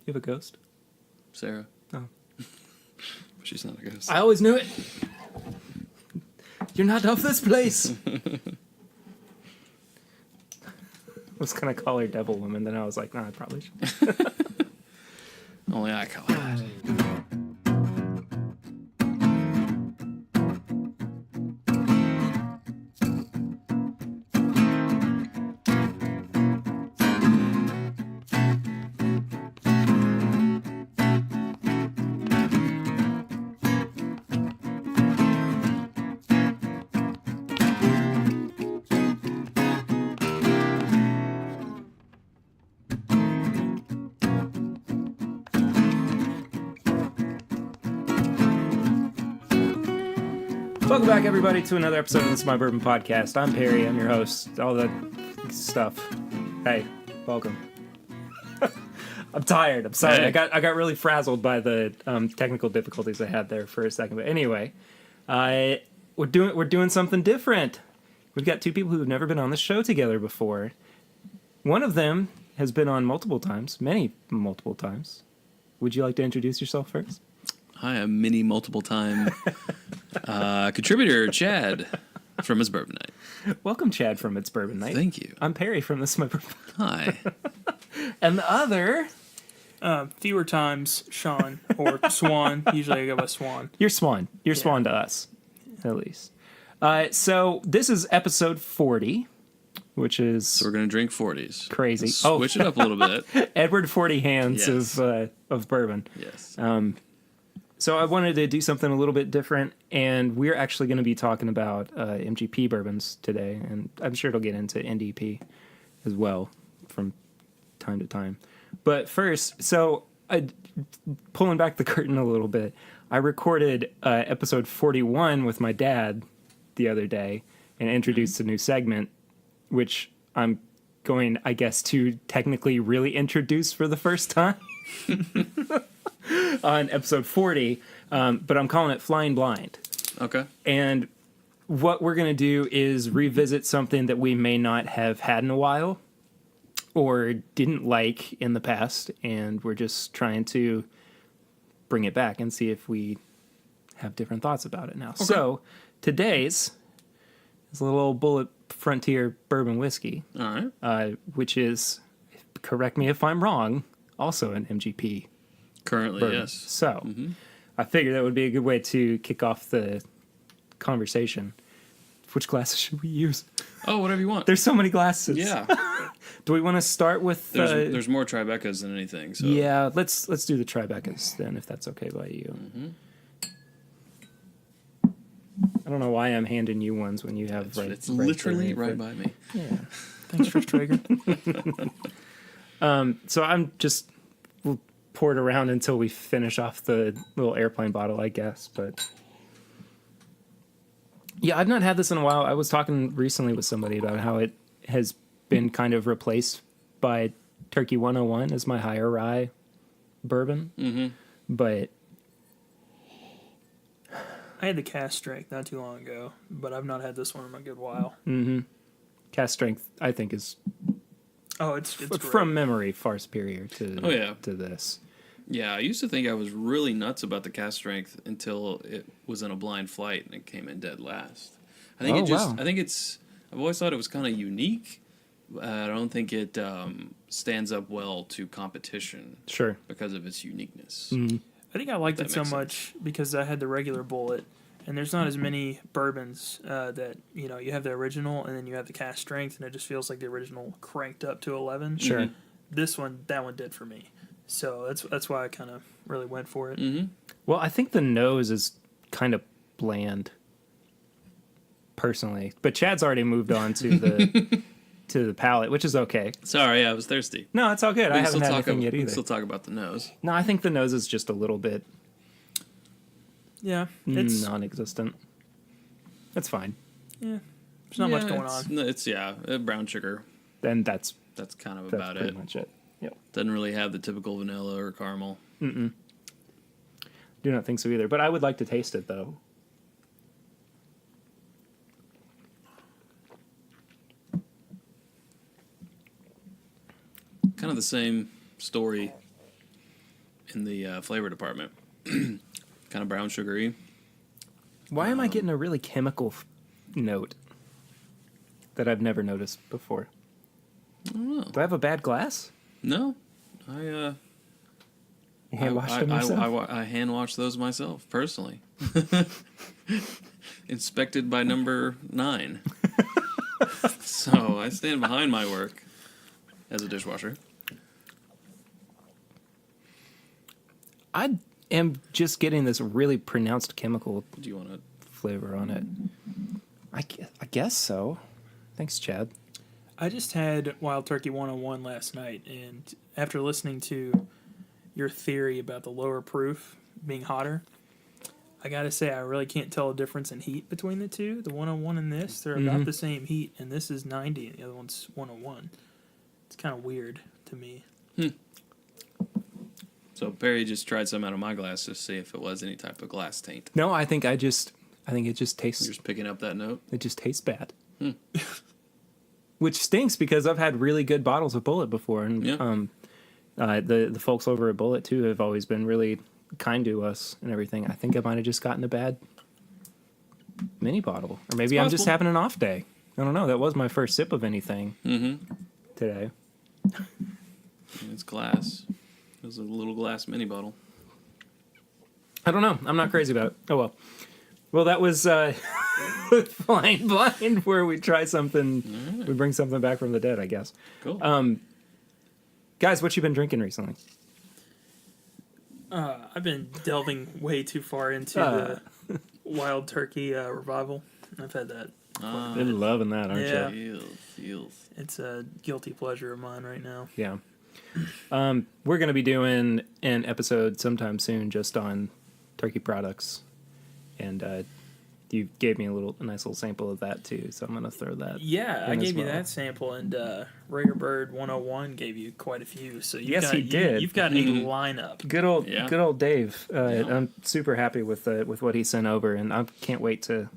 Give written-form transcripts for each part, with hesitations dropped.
You have a ghost? Sarah. Oh. She's not a ghost. I always knew it. You're not of this place. I was going to call her Devil Woman, then I was like, nah, I probably should. Only I call it. Welcome back, everybody, to another episode of This Is My Bourbon Podcast. I'm Perry. I'm your host. All that stuff. Hey, welcome. I'm tired. I'm sorry. Hey. I got really frazzled by the technical difficulties I had there for a second. But anyway, we're doing something different. We've got two people who've never been on the show together before. One of them has been on multiple times, multiple times. Would you like to introduce yourself first? Hi, I'm mini multiple-time contributor Chad from His Bourbon Night. Welcome, Chad from It's Bourbon Night. Thank you. I'm Perry from This Is My Bourbon. Hi. And the other... fewer times Sean or Swan. Usually I go by Swan. You're Swan. You're Swan to us, at least. So this is episode 40, which is So we're going to drink 40s. crazy. Switch it up a little bit. Edward 40 Hands Yes. of bourbon. Yes. So I wanted to do something a little bit different, and we're actually going to be talking about MGP bourbons today, and I'm sure it'll get into NDP as well from time to time. But first, pulling back the curtain a little bit, I recorded episode 41 with my dad the other day and introduced a new segment, which I'm going, I guess, to technically really introduce for the first time on episode 40, but I'm calling it Flying Blind. Okay. And what we're going to do is revisit something that we may not have had in a while or didn't like in the past, and we're just trying to bring it back and see if we have different thoughts about it now. Okay. So today's is a little old Bullet Frontier bourbon whiskey, All right. which is, correct me if I'm wrong, also an MGP Currently, bourbon. yes. So I figured that would be a good way to kick off the conversation. Which glasses should we use? Oh, whatever you want. There's so many glasses. Yeah. Do we want to start with? There's more Tribecas than anything. So Yeah, let's do the Tribecas then, if that's okay by you. I don't know why I'm handing you ones when you have it's literally right by. by me. Yeah. Thanks for Traeger. So we'll pour it around until we finish off the little airplane bottle, I guess. But yeah, I've not had this in a while. I was talking recently with somebody about how it has been kind of replaced by Turkey 101 as my higher rye bourbon. Mm-hmm. But I had the cast strength not too long ago, but I've not had this one in a good while. cast strength, I think, is it's great. from memory far superior to to this. Yeah, I used to think I was really nuts about the cast strength until it was in a blind flight and it came in dead last. I think I've always thought it was kind of unique. I don't think it stands up well to competition. Sure. Because of its uniqueness. Mm-hmm. I think I liked it so much because I had the regular Bullet, and there's not as many bourbons that, you have the original and then you have the cast strength, and it just feels like the original cranked up to 11. Sure. Mm-hmm. That one did for me. So that's why I kind of really went for it. Mm-hmm. Well, I think the nose is kind of bland, personally. But Chad's already moved on to the to the palate, which is okay. Sorry, I was thirsty. No, it's all good. I haven't had anything yet either. We can still talk about the nose. No, I think the nose is just a little bit it's non-existent. That's fine. Yeah, there's not much going on. It's brown sugar. Then that's kind of about pretty it. much it. Yep. Doesn't really have the typical vanilla or caramel. Do not think so either. But I would like to taste it, though. Kind of the same story in the flavor department. Kind of brown sugary. Why am I getting a really chemical note that I've never noticed before? I don't know. Do I have a bad glass? No, You hand washed them yourself? I hand washed those myself personally. Inspected by number 9. So I stand behind my work as a dishwasher. I am just getting this really pronounced chemical Do you want to? flavor on it. I guess so. Thanks, Chad. I just had Wild Turkey 101 last night, and after listening to your theory about the lower proof being hotter, I gotta say I really can't tell a difference in heat between the two. The 101 and this, they're about the same heat, and this is 90 and the other one's 101. It's kind of weird to me. So Perry just tried some out of my glass to see if it was any type of glass taint. No, I think it just tastes. You're just picking up that note? It just tastes bad. Which stinks because I've had really good bottles of Bullet before, and the folks over at Bullet too have always been really kind to us and everything. I think I might have just gotten a bad mini bottle, or maybe I'm just having an off day. I don't know. That was my first sip of anything today. It's glass. It was a little glass mini bottle. I don't know. I'm not crazy about it. Oh well. Well, that was Flying Blind, where we try something, we bring something back from the dead, I guess. Cool. Guys, what you been drinking recently? I've been delving way too far into the Wild Turkey revival. I've had that. Been loving that, aren't Yeah. you? Feels. It's a guilty pleasure of mine right now. Yeah. We're going to be doing an episode sometime soon just on turkey products. And you gave me a nice little sample of that too, so I'm going to throw that. Yeah, I in as gave you well. that sample, and Rare Bird 101 gave you quite a few. So He did. You've got a lineup. Good old Dave. I'm super happy with what he sent over, and I can't wait to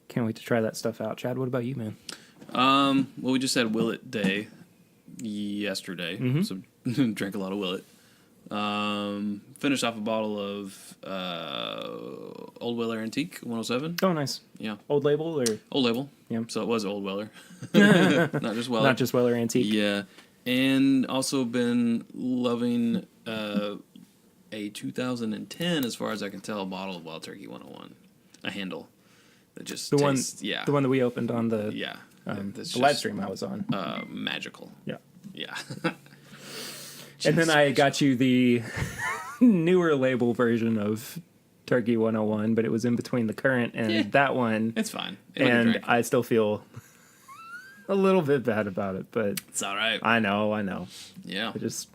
try that stuff out. Chad, what about you, man? Well, we just had Willet Day yesterday, so drank a lot of Willet. Finished off a bottle of Old Weller Antique 107. Oh, nice. Yeah. Old label or Old label. Yeah. So it was Old Weller. Not just Weller. not just Weller Antique? Yeah. And also been loving a 2010, as far as I can tell, bottle of Wild Turkey 101. A handle. That just The one that we opened on the the live stream I was on. Magical. Yeah. Yeah. And then I got you the newer label version of Turkey 101, but it was in between the current and that one. It's fine. And I still feel a little bit bad about it, but it's all right. I know. Yeah. It just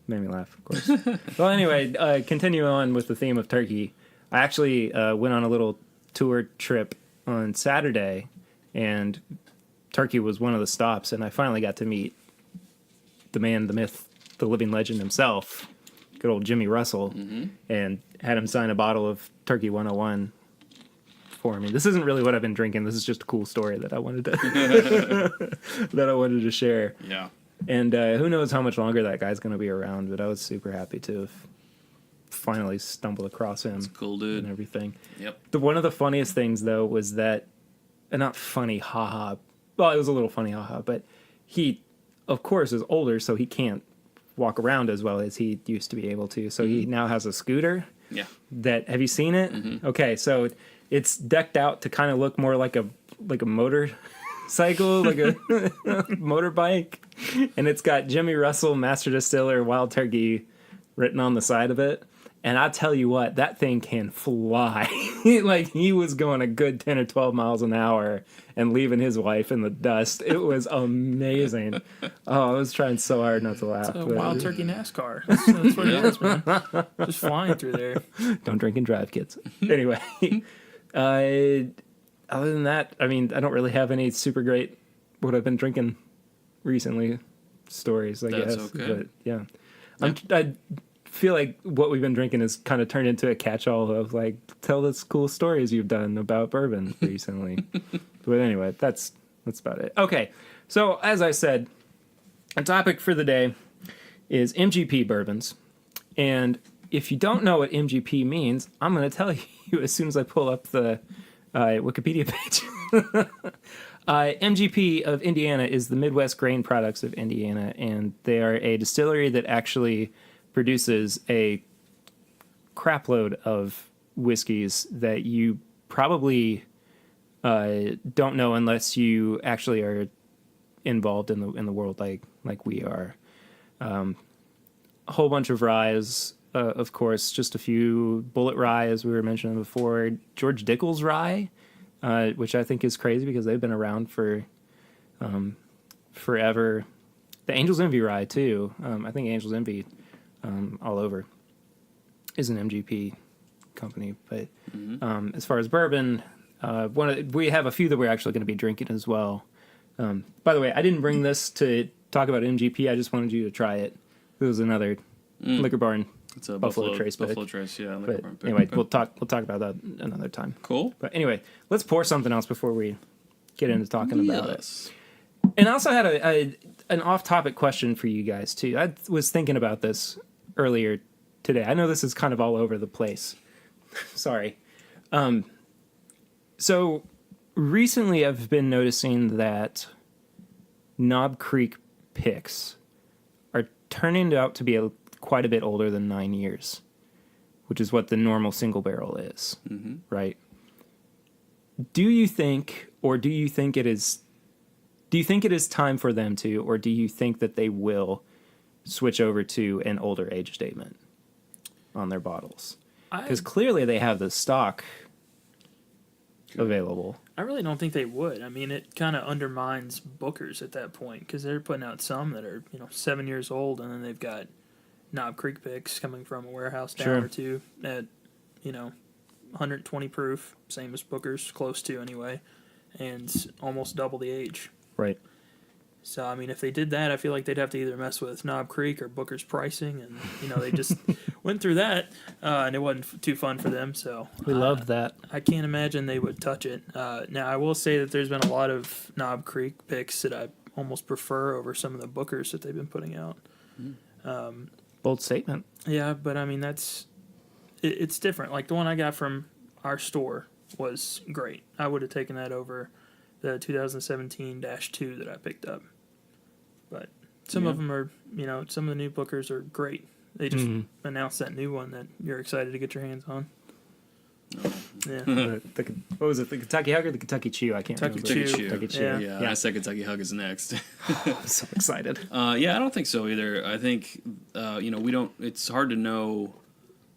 made me laugh, of course. Well, anyway, continue on with the theme of turkey. I actually went on a little tour trip on Saturday, and Turkey was one of the stops, and I finally got to meet the man, the myth, the living legend himself, good old Jimmy Russell, and had him sign a bottle of Turkey 101 for me. This isn't really what I've been drinking. This is just a cool story that I wanted to share. Yeah. And who knows how much longer that guy's going to be around, but I was super happy to have finally stumbled across him. That's a cool dude. And everything. Yep. One of the funniest things, though, was that, not funny, haha. Well, it was a little funny, haha, but he, of course, is older, so he can't walk around as well as he used to be able to. So he now has a scooter. Yeah. Have you seen it? Okay, so it's decked out to kind of look more like a motorcycle, like a motorbike, and it's got Jimmy Russell, Master Distiller, Wild Turkey written on the side of it. And I tell you what, that thing can fly. Like, he was going a good 10 or 12 miles an hour and leaving his wife in the dust. It was amazing. Oh, I was trying so hard not to laugh. It's a Wild Turkey NASCAR. That's what it is, man. Just flying through there. Don't drink and drive, kids. Anyway, other than that, I mean, I don't really have any super great what I've been drinking recently stories, I guess. Okay. But yeah. I feel like what we've been drinking has kind of turned into a catch-all of, like, tell us cool stories you've done about bourbon recently. But anyway, that's about it. Okay, so as I said, our topic for the day is MGP bourbons. And if you don't know what MGP means, I'm going to tell you as soon as I pull up the Wikipedia page. MGP of Indiana is the Midwest Grain Products of Indiana, and they are a distillery that actually produces a crapload of whiskeys that you probably don't know unless you actually are involved in the world like we are. A whole bunch of ryes, of course, just a few Bullet rye, as we were mentioning before. George Dickel's rye, which I think is crazy because they've been around for forever. The Angel's Envy rye, too. I think Angel's Envy all over is an MGP company. But as far as bourbon, we have a few that we're actually going to be drinking as well. By the way, I didn't bring this to talk about MGP. I just wanted you to try it. It was another Liquor Barn. It's a Buffalo Trace pick. Buffalo Trace, yeah. Liquor Barn pick. Anyway, we'll talk about that another time. Cool. But anyway, let's pour something else before we get into talking about Yes. it. And I also had an off-topic question for you guys too. I was thinking about this earlier today. I know this is kind of all over the place. Sorry. So recently I've been noticing that Knob Creek picks are turning out to be quite a bit older than 9 years, which is what the normal single barrel is, right? Do you think it is time for them to, or do you think that they will switch over to an older age statement on their bottles? Because clearly they have the stock available. I really don't think they would. I mean, it kind of undermines Booker's at that point because they're putting out some that are 7 years old, and then they've got Knob Creek picks coming from a warehouse down or two at 120 proof, same as Booker's, close to anyway, and almost double the age. Right. So, I mean, if they did that, I feel like they'd have to either mess with Knob Creek or Booker's pricing, and, they just went through that, and it wasn't too fun for them, so... We loved that. I can't imagine they would touch it. Now, I will say that there's been a lot of Knob Creek picks that I almost prefer over some of the Bookers that they've been putting out. Bold statement. Yeah, but, I mean, it's different. Like, the one I got from our store was great. I would have taken that over the 2017-2 that I picked up. But some of them are, some of the new Bookers are great. They just announced that new one that you're excited to get your hands on. Yeah. What was it? The Kentucky Hug or the Kentucky Chew? I can't remember. Kentucky Chew. Yeah. I said Kentucky Hug is next. I'm so excited. I don't think so either. I think, we don't, it's hard to know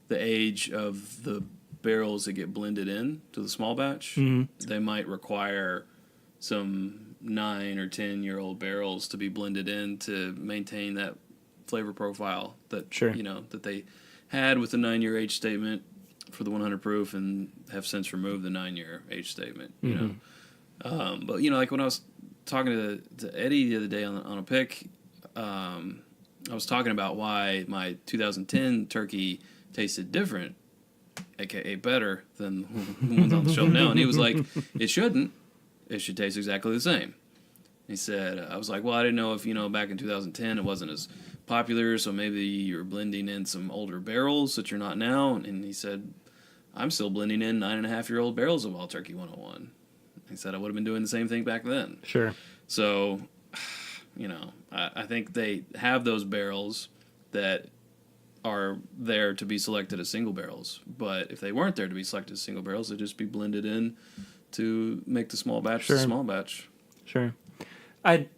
the age of the barrels that get blended in to the small batch. They might require some 9 or 10-year-old barrels to be blended in to maintain that flavor profile that that they had with the 9-year age statement for the 100 proof, and have since removed the 9-year age statement. But like when I was talking to Eddie the other day on a pick, I was talking about why my 2010 turkey tasted different, aka better than the ones on the shelf now, and he was like, "It shouldn't. It should taste exactly the same." He said, I was like, well, I didn't know if, back in 2010 it wasn't as popular, so maybe you're blending in some older barrels that you're not now. And he said, I'm still blending in 9.5-year-old barrels of Wild Turkey 101. He said I would have been doing the same thing back then. Sure. So, I think they have those barrels that are there to be selected as single barrels. But if they weren't there to be selected as single barrels, they'd just be blended in to make the small batch the small batch. Sure. I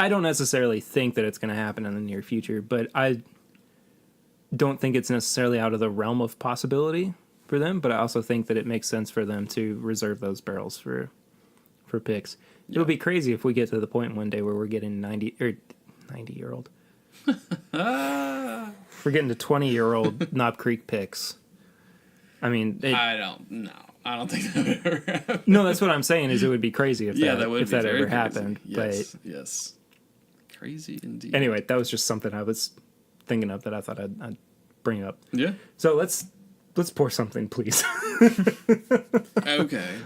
don't necessarily think that it's going to happen in the near future, but I don't think it's necessarily out of the realm of possibility for them, but I also think that it makes sense for them to reserve those barrels for picks. Yeah. It would be crazy if we get to the point one day where we're getting 90-year-old. We're getting to 20-year-old Knob Creek picks. I mean... I don't think that would ever happen. No, that's what I'm saying, is it would be crazy if that ever crazy. happened. Yes, yes. Crazy indeed. Anyway, that was just something I was thinking of that I thought I'd bring up. Yeah. So let's pour something, please. Okay.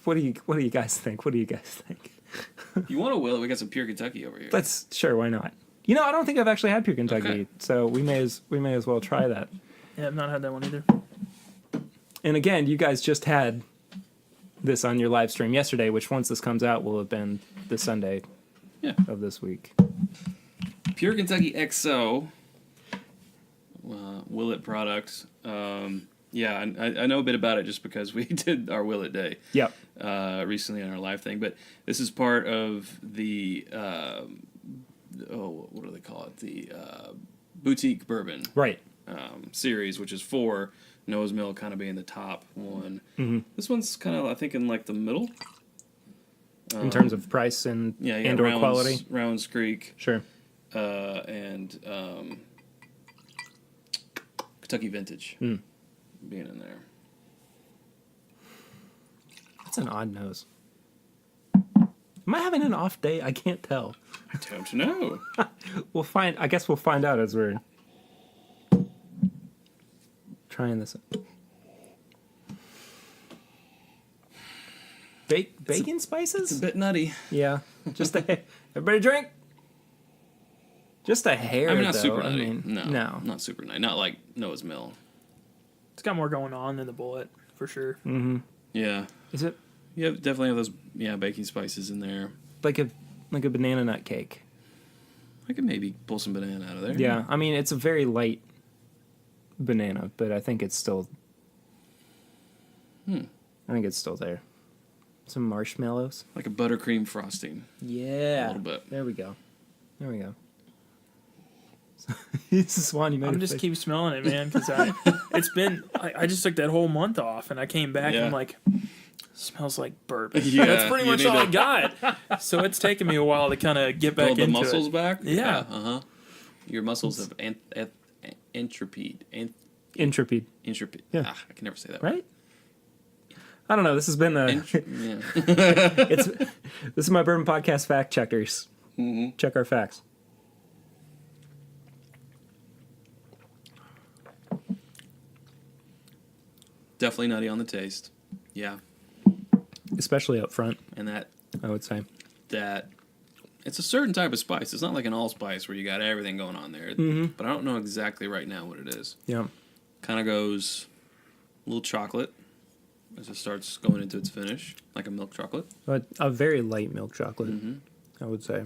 What do you guys think? You want to will it? We got some pure Kentucky over here. Sure, why not? You know, I don't think I've actually had pure Kentucky, Okay. so we may as well try that. Yeah, I've not had that one either. And again, you guys just had this on your live stream yesterday, which once this comes out will have been the Sunday of this week. Pure Kentucky XO, Willet product. Yeah, I know a bit about it just because we did our Willet Day. Yep. Recently on our live thing, but this is part of the what do they call it? The boutique bourbon Right. series, which is 4. Noah's Mill kind of being the top one. Mm-hmm. This one's kind of, I think, in like the middle. In terms of price and or Rounds, quality. Rounds Creek. Sure. And Kentucky Vintage being in there. That's an odd nose. Am I having an off day? I can't tell. I don't know. I guess we'll find out as we're trying this. Bacon spices? It's a bit nutty. Yeah. Just everybody drink. Just a hair. I mean, not though. super nutty. I mean, no, not super nutty. Not like Noah's Mill. It's got more going on than the Bullet, for sure. Mm-hmm. Yeah. Is it You definitely have those baking spices in there. like a banana nut cake? I could maybe pull some banana out of there. Yeah. I mean, it's a very light banana, but I think it's still. I think it's still there. Some marshmallows. Like a buttercream frosting. Yeah. A little bit. There we go. Swan, you made I'm a just face. keep smelling it, man, because I just took that whole month off, and I came back and I'm like, smells like bourbon. Yeah, That's pretty you much need all I to- got. So it's taken me a while to kind of get back Build the into muscles it. back? Yeah. Uh-huh. Your muscles have entropied. Intrepid, Yeah. I can never say that word. right? I don't know. This has been Yeah. this is my Bourbon Podcast fact checkers. Mm-hmm. Check our facts. Definitely nutty on the taste. Yeah. Especially up front, And that I would say. it's a certain type of spice. It's not like an allspice where you got everything going on there. Mm-hmm. But I don't know exactly right now what it is. Yeah. Kind of goes a little chocolate as it starts going into its finish, like a milk chocolate. But a very light milk chocolate, I would say.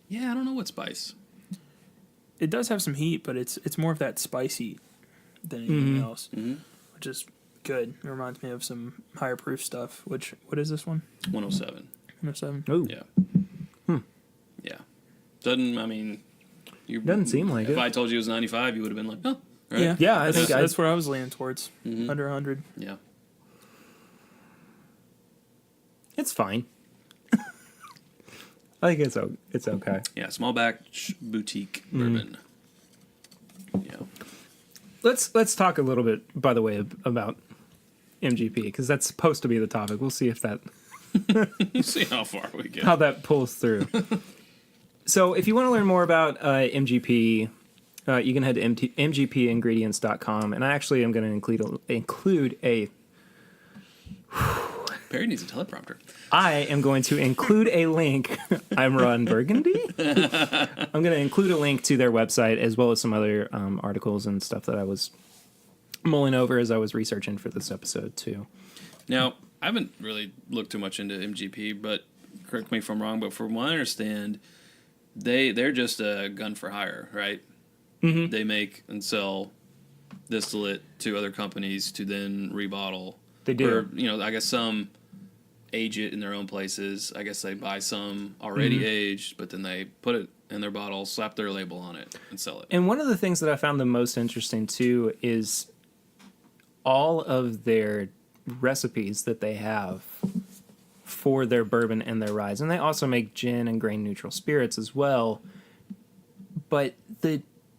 Yeah, I don't know what spice. It does have some heat, but it's more of that spice heat than anything else, which is good. It reminds me of some higher proof stuff. What is this one? 107. 107. Oh, Yeah. Yeah. Doesn't seem like if it. I told you it was 95, you would have been like, oh, right. Yeah, Yeah, I think that's where I was leaning towards. Mhm. Under 100. Yeah. it's fine. I think it's okay. Yeah, small batch boutique bourbon. Yeah. Let's talk a little bit, by the way, about MGP because that's supposed to be the topic. We'll see if that See how far we get. how that pulls through. So, if you want to learn more about MGP, you can head to mgpingredients.com, and I actually am going to include a. Perry needs a teleprompter. I am going to include a link. I'm Ron Burgundy. I'm going to include a link to their website as well as some other articles and stuff that I was mulling over as I was researching for this episode too. Now, I haven't really looked too much into MGP, but correct me if I'm wrong, but from what I understand, they're just a gun for hire, right? Mm-hmm. They make and sell distillate to other companies to then rebottle. They do. Or, I guess some age it in their own places. I guess they buy some already aged, but then they put it in their bottle, slap their label on it, and sell it. And one of the things that I found the most interesting too is all of their recipes that they have for their bourbon and their ryes. And they also make gin and grain neutral spirits as well. But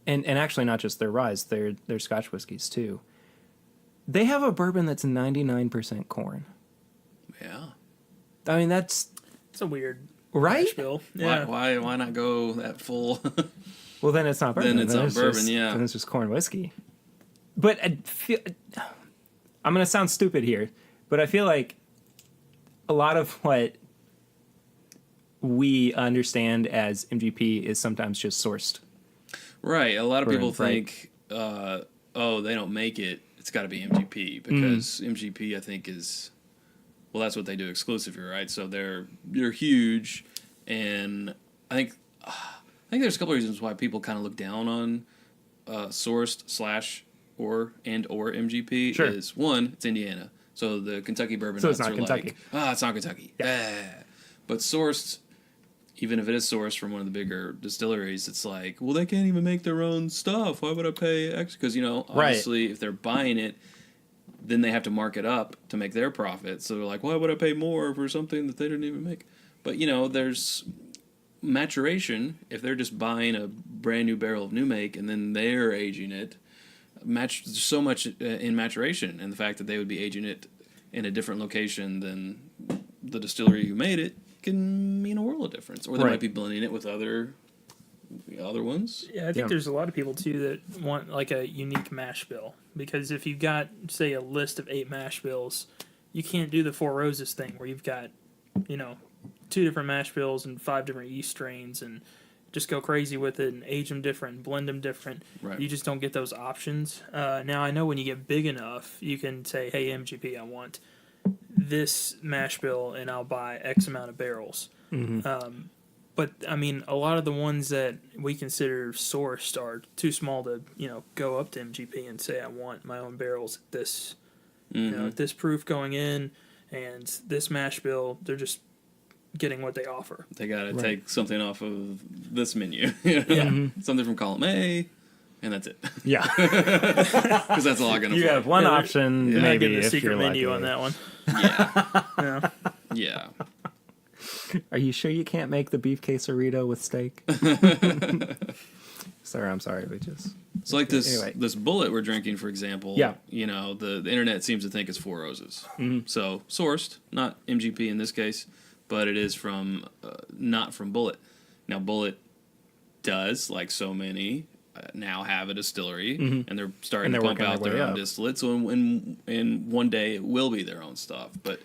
and actually not just their ryes, their Scotch whiskeys too. They have a bourbon that's 99% corn. Yeah. I mean, that's It's a weird right. mash bill. Yeah. Why not go that full? Well, then it's not bourbon. Then it's not bourbon, yeah. Then it's just corn whiskey. But I'm going to sound stupid here, but I feel like a lot of what we understand as MGP is sometimes just sourced. Right. A lot of people Right. think, oh, they don't make it. It's got to be MGP because MGP, I think, is well, that's what they do exclusively, right? So they're huge, and I think there's a couple of reasons why people kind of look down on sourced / or MGP. Sure. Is one, it's Indiana, so the Kentucky bourbon So nuts it's not are Kentucky. like, it's not Kentucky. Yeah. But sourced, even if it is sourced from one of the bigger distilleries, it's like, well, they can't even make their own stuff. Why would I pay extra? Because, obviously, if they're buying it, then they have to mark it up to make their profit. So they're like, why would I pay more for something that they didn't even make? But, there's maturation. If they're just buying a brand new barrel of new make and then they're aging it, there's so much in maturation. And the fact that they would be aging it in a different location than the distillery who made it can mean a world of difference. Or they might be blending it with other ones. Yeah, I think there's a lot of people too that want like a unique mash bill, because if you've got, say, a list of 8 mash bills, you can't do the Four Roses thing where you've got 2 different mash bills and 5 different yeast strains and just go crazy with it and age them different, blend them different. Right. You just don't get those options. Now I know when you get big enough, you can say, hey, MGP, I want this mash bill and I'll buy X amount of barrels. But I mean, a lot of the ones that we consider sourced are too small to, go up to MGP and say, I want my own barrels at this, at this proof going in, and this mash bill. They're just getting what they offer. They got to take something off of this menu. Yeah. Something from column A, and that's it. Yeah. Because that's all I'm going to You have one option, You're not maybe, getting the if secret you're menu lucky. on that one. Yeah. Yeah. Yeah. Are you sure you can't make the beef quesarito with steak? I'm sorry, we just... So like this Anyway. this bullet we're drinking, for example, Yeah. The internet seems to think it's Four Roses. So sourced, not MGP in this case, but it is from, not from Bullet. Now Bullet does, like so many, now have a distillery, and they're starting And to they're pump working out their their way own up. distillate. So in one day it will be their own stuff. But,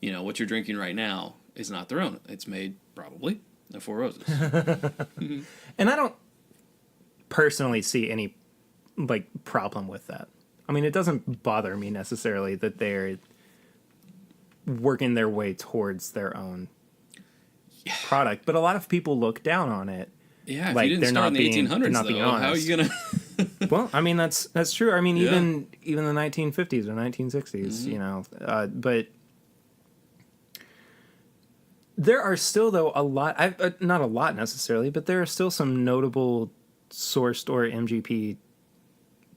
what you're drinking right now is not their own. It's made, probably, at Four Roses. And I don't personally see any problem with that. I mean, it doesn't bother me necessarily that they're working their way towards their own product, but a lot of people look down on it. Yeah, if Like, you didn't they're start not in the being- 1800s, they're not though, being how are honest. you going to... Well, I mean, that's true. I mean, Yeah. even the 1950s or 1960s, but there are still, though, a lot, not a lot necessarily, but there are still some notable sourced or MGP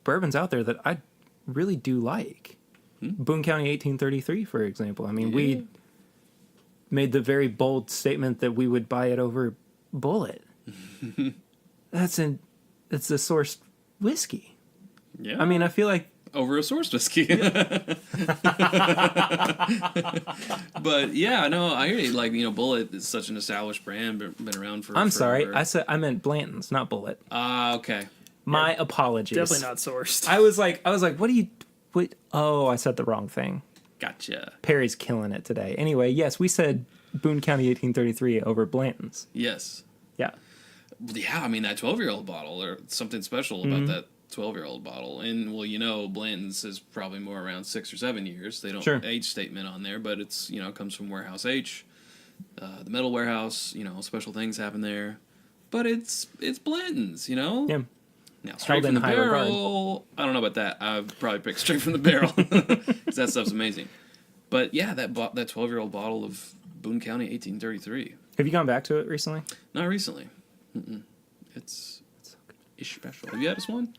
bourbons out there that I really do like. Boone County 1833, for example. I mean, we made the very bold statement that we would buy it over Bullet. It's a sourced whiskey. Yeah. I mean, I feel like Over a sourced whiskey. But yeah, no, I hear you. Like, Bullet is such an established brand, been around for I'm sorry, forever. I meant Blanton's, not Bullet. Okay. My apologies. Definitely not sourced. I was like, what? Oh, I said the wrong thing. Gotcha. Perry's killing it today. Anyway, yes, we said Boone County 1833 over Blanton's. Yes. Yeah. Yeah, I mean, that 12-year-old bottle, there's something special about that 12-year-old bottle. And, well, Blanton's is probably more around 6 or 7 years. They don't Sure. age statement on there, but it's, it comes from Warehouse H, the metal warehouse, special things happen there. But it's Blanton's, Yeah. Now, straight Held from the in high barrel, I don't know about that. I'd probably pick straight from the barrel because that stuff's amazing. But yeah, that 12-year-old bottle of Boone County 1833. Have you gone back to it recently? Not recently. It's special. Have you had this one?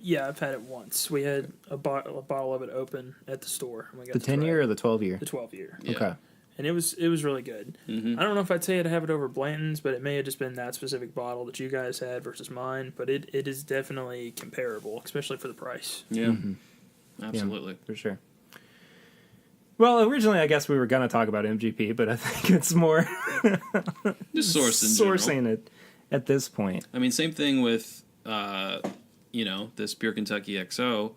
Yeah, I've had it once. We had a bottle of it open at the store. And we got The to try 10-year it. or the 12-year? The 12-year. Yeah. Okay. And it was really good. Mm-hmm. I don't know if I'd say I'd have it over Blanton's, but it may have just been that specific bottle that you guys had versus mine. But it is definitely comparable, especially for the price. Yeah. Absolutely. For sure. Well, originally, I guess we were going to talk about MGP, but I think it's more Just sourced in general. sourcing it at this point. I mean, same thing with, this Pure Kentucky XO,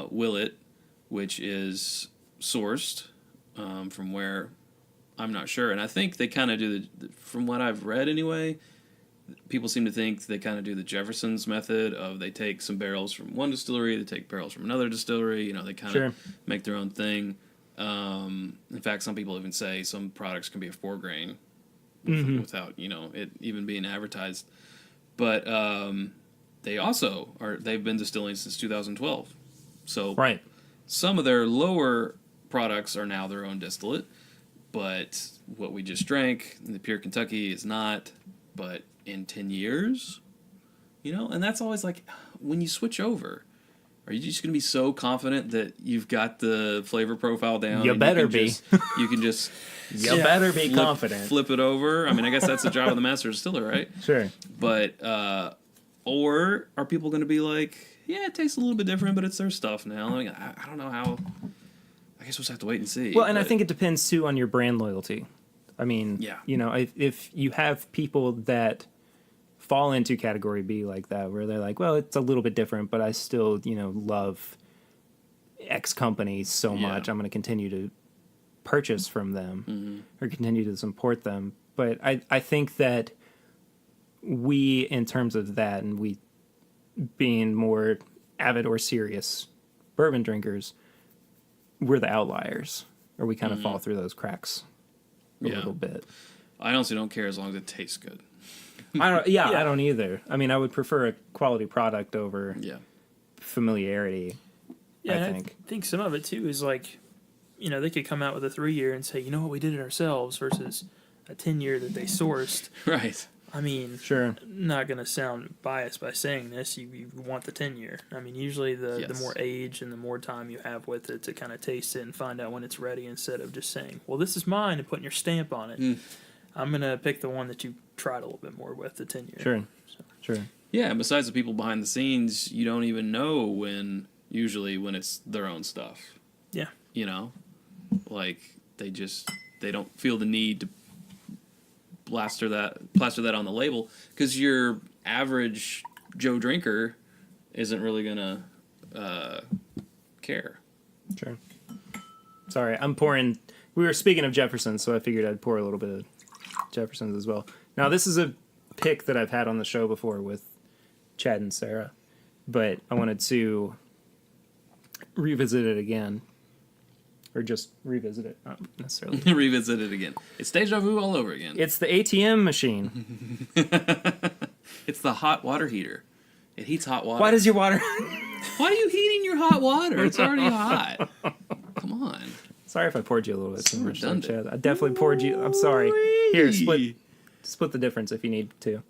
Willet, which is sourced from where I'm not sure. And I think they kind of do from what I've read anyway, people seem to think they kind of do the Jefferson's method of they take some barrels from one distillery, they take barrels from another distillery, they kind of make their own thing. In fact, some people even say some products can be a 4-grain without, it even being advertised. But they've been distilling since 2012. So some of their lower products are now their own distillate, but what we just drank, the Pure Kentucky, is not. But in 10 years, and that's always like, when you switch over, are you just going to be so confident that you've got the flavor profile down? You better be. You can just you better be confident. Flip it over. I mean, I guess that's the job of the master distiller, right? Sure. But, or are people going to be like, yeah, it tastes a little bit different, but it's their stuff now. I don't know how. I guess we'll just have to wait and see. Well, and I think it depends, too, on your brand loyalty. I mean, if you have people that fall into category B like that, where they're like, well, it's a little bit different, but I still, love X company so much, I'm going to continue to purchase from them or continue to support them. But I think that we, in terms of that, and we being more avid or serious bourbon drinkers, we're the outliers, or we kind of fall through those cracks a little bit. I honestly don't care as long as it tastes good. I don't either. I mean, I would prefer a quality product over familiarity. Yeah, I think some of it too is like, they could come out with a 3-year and say, you know what, we did it ourselves, versus a 10-year that they sourced. Right. I mean, sure. Not going to sound biased by saying this. You want the 10-year. I mean, usually the more age and the more time you have with it to kind of taste it and find out when it's ready, instead of just saying, well, this is mine, and putting your stamp on it. I'm going to pick the one that you tried a little bit more with, the 10-year. Sure. Sure. Yeah, and besides the people behind the scenes, you don't even know when it's their own stuff. Yeah. Like they don't feel the need to plaster that on the label, because your average Joe drinker isn't really gonna care. Sure. Sorry, I'm pouring. We were speaking of Jefferson's, so I figured I'd pour a little bit of Jefferson's as well. Now, this is a pick that I've had on the show before with Chad and Sarah, but I wanted to revisit it again. Or just revisit it, not necessarily. Revisit it again. It's deja vu all over again. It's the ATM machine. It's the hot water heater. It heats hot water. Why does your water... Why are you heating your hot water? It's already hot. Come on. Sorry if I poured you a little bit too much, redundant. Chad. I definitely poured you... I'm sorry. Here, split the difference if you need to.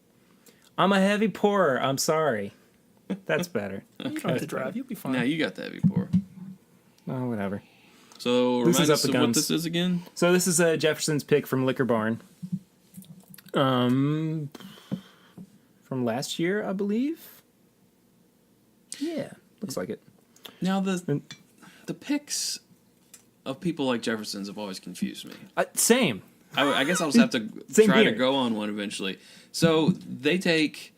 I'm a heavy pourer. I'm sorry. That's better. You don't have to drive. You'll be fine. Now you got the heavy pour. Oh, whatever. So remind us of what this is again. So this is a Jefferson's pick from Liquor Barn. From last year, I believe. Yeah, looks like it. Now the picks of people like Jefferson's have always confused me. Same. I guess I'll just have to try to go on one eventually. So they take...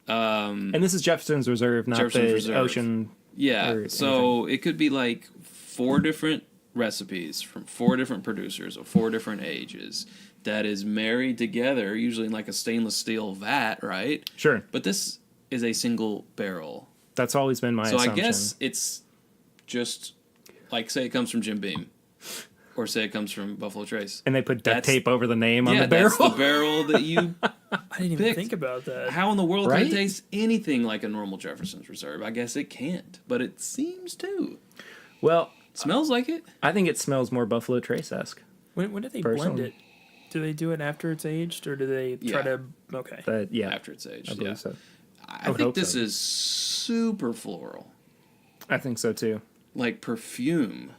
and this is Jefferson's Reserve, not Jefferson's Reserve. Ocean. Yeah, so it could be like 4 different recipes from 4 different producers of 4 different ages that is married together, usually in like a stainless steel vat, right? Sure. But this is a single barrel. That's always been my assumption. So I guess it's just like, say it comes from Jim Beam, or say it comes from Buffalo Trace. And they put duct tape over the name on the barrel? Yeah, that's the barrel that you I didn't even think about that. How in the world can it taste anything like a normal Jefferson's Reserve? I guess it can't, but it seems to. Well... Smells like it. I think it smells more Buffalo Trace-esque. When do they blend it? Do they do it after it's aged, or do they try to... Okay. Yeah. After it's aged, I believe so. I think this is super floral. I think so, too. Like perfume.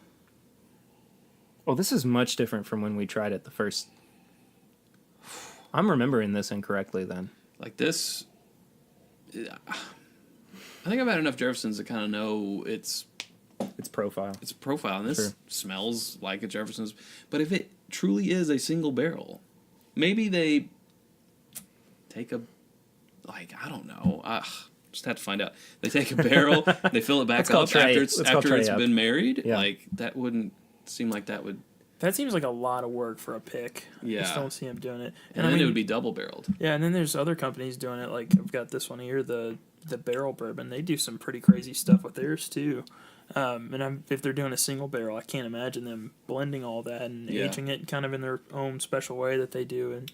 Oh, this is much different from when we tried it the first... I'm remembering this incorrectly, then. Like this... I think I've had enough Jeffersons to kind of know its profile. It's a profile, and this smells like a Jefferson's. But if it truly is a single barrel, maybe they take a, like, I don't know. Just have to find out. They take a barrel, they fill it back up after it's been married. Yeah. Like, that wouldn't seem like that would That seems like a lot of work for a pick. Yeah. I just don't see him doing it. And then it would be double barreled. Yeah, and then there's other companies doing it. Like I've got this one here, the barrel bourbon. They do some pretty crazy stuff with theirs too. If they're doing a single barrel, I can't imagine them blending all that and aging it kind of in their own special way that they do. And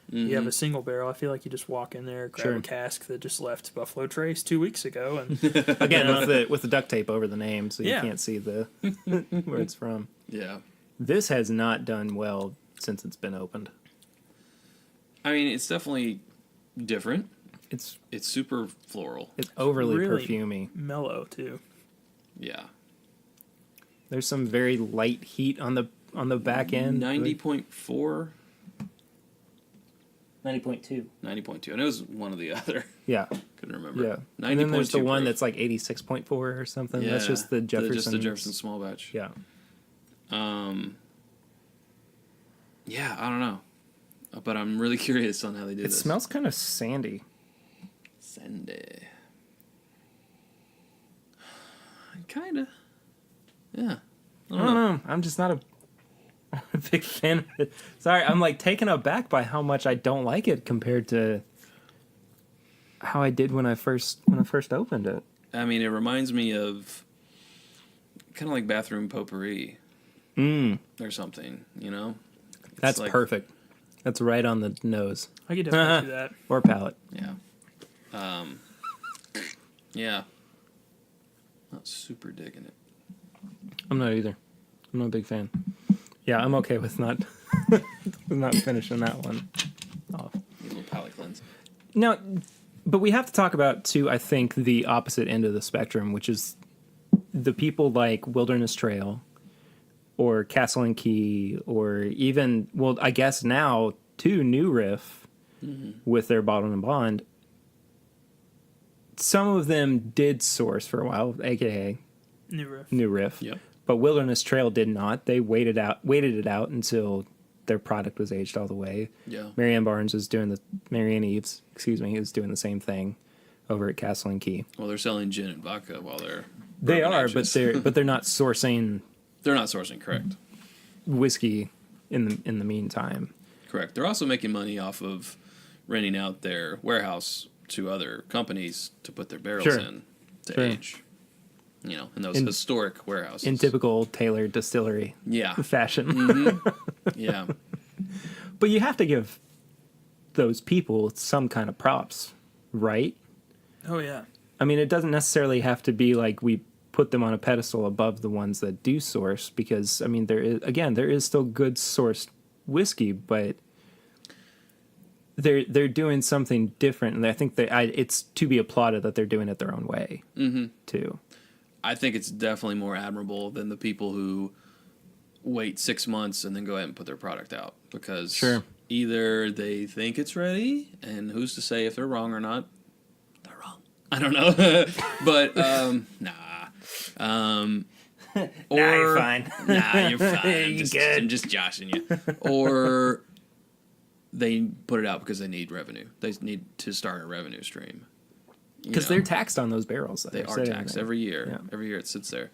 you have a single barrel. I feel like you just walk in there, grab a cask that just left Buffalo Trace 2 weeks ago, and again with the duct tape over the name, so you can't see the where it's from. Yeah. This has not done well since it's been opened. I mean, it's definitely different. It's super floral. It's overly really perfumey. Mellow too. Yeah. There's some very light heat on the back end. 90.4. 90.2. 90.2. And it was one or the other. Yeah. Couldn't remember. Yeah. And then there's the one that's like 86.4 or something. Yeah. That's just the Jefferson. Just the Jefferson small batch. Yeah. Yeah, I don't know. But I'm really curious on how they do this. It smells kind of sandy. Sandy. Kind of. Yeah. I don't know. I'm just not a big fan of it. Sorry, I'm like taken aback by how much I don't like it compared to how I did when I first opened it. I mean, it reminds me of kind of like bathroom potpourri or something, you know? That's like, perfect. That's right on the nose. I could definitely do that. Or palate. Yeah. Yeah. Not super digging it. I'm not either. I'm not a big fan. Yeah, I'm okay with not with not finishing that one off. A little palate cleanse. Now, but we have to talk about, too, I think, the opposite end of the spectrum, which is the people like Wilderness Trail or Castle and Key or even, well, I guess now, too, New Riff with their Bottled and Bond. Some of them did source for a while, a.k.a. New Riff. Yep. But Wilderness Trail did not. They waited it out until their product was aged all the way. Yeah. Marianne Eves, is doing the same thing over at Castle and Key. Well, they're selling gin and vodka while they're They are, but they're not sourcing. They're not sourcing, correct. Whiskey in the meantime. Correct. They're also making money off of renting out their warehouse to other companies to put their barrels in to age. You know, in those historic warehouses. In typical Taylor distillery fashion. Yeah. But you have to give those people some kind of props, right? Oh, yeah. I mean, it doesn't necessarily have to be like we put them on a pedestal above the ones that do source, because, I mean, there is still good sourced whiskey, but they're doing something different, and I think it's to be applauded that they're doing it their own way, too. I think it's definitely more admirable than the people who wait 6 months and then go ahead and put their product out, because either they think it's ready, and who's to say if they're wrong or not? They're wrong. I don't know, but nah. Or, nah, you're fine. Nah, you're fine. I'm just joshing you. Or they put it out because they need revenue. They need to start a revenue stream. Because they're taxed on those barrels. They are taxed every year. Yeah. Every year it sits there.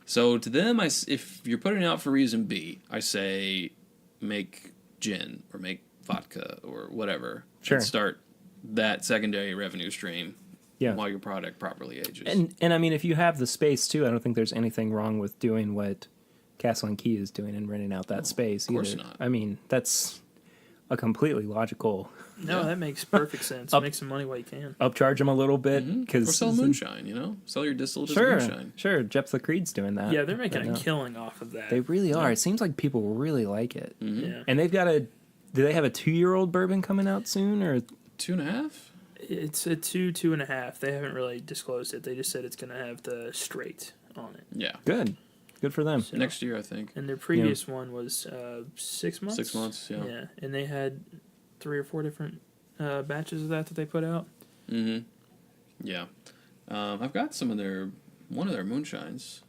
So to them, if you're putting it out for reason B, I say make gin or make vodka or whatever. And start that secondary revenue stream while your product properly ages. And I mean, if you have the space, too, I don't think there's anything wrong with doing what Castle and Key is doing and renting out that space. Of course not. I mean, that's a completely logical... No, that makes perfect sense. Make some money while you can. Upcharge them a little bit. Or sell moonshine, Sell your distillate as moonshine. Sure, Jeff the Creed's doing that. Yeah, they're making a killing off of that. They really are. It seems like people really like it. Yeah. And they've got do they have a 2-year-old bourbon coming out soon? Or 2.5? It's a 2.5. They haven't really disclosed it. They just said it's going to have the straight on it. Yeah. Good for them. So, next year, I think. And their previous one was 6 months? 6 months, yeah. Yeah, and they had 3 or 4 different batches of that they put out. Yeah. I've got one of their moonshines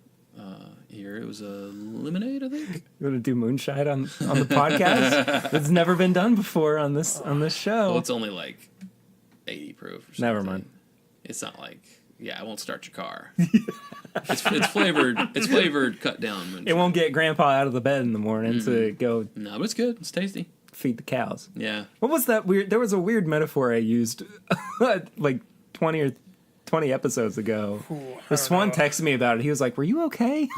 here. It was a lemonade, I think. You want to do moonshine on the podcast? It's never been done before on this show. Well, it's only like 80 proof or something. Never mind. It's not like yeah, it won't start your car. It's flavored. It's flavored cut down moonshine. It won't get Grandpa out of the bed in the morning to go. No, but it's good. It's tasty. Feed the cows. Yeah. What was that weird? There was a weird metaphor I used like 20 episodes ago. The Swan texted me about it. He was like, "Were you okay?"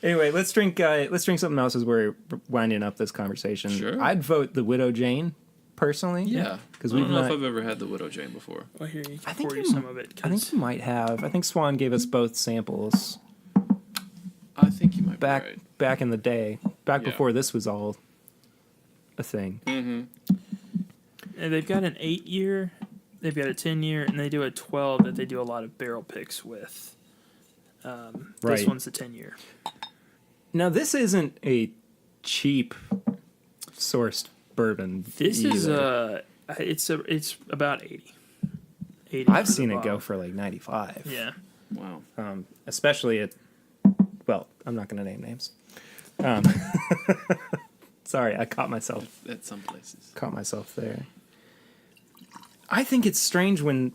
Anyway, let's drink something else as we're winding up this conversation. Sure. I'd vote the Widow Jane, personally. Yeah. Because I don't know if I've ever had the Widow Jane before. Well, here, you I can think pour you you some of it. I think you might have. I think Swan gave us both samples I think you might be right. back in the day, Yeah. before this was all a thing. Mm-hmm. And they've got an 8-year, they've got a 10-year, and they do a 12 that they do a lot of barrel picks with. This Right. one's the 10-year. Now, this isn't a cheap sourced bourbon. This either. is it's about 80. 80 I've for the seen it bottle. go for like 95. Yeah. Wow. Especially at, well, I'm not going to name names. Sorry, I caught myself At some places. there. I think it's strange when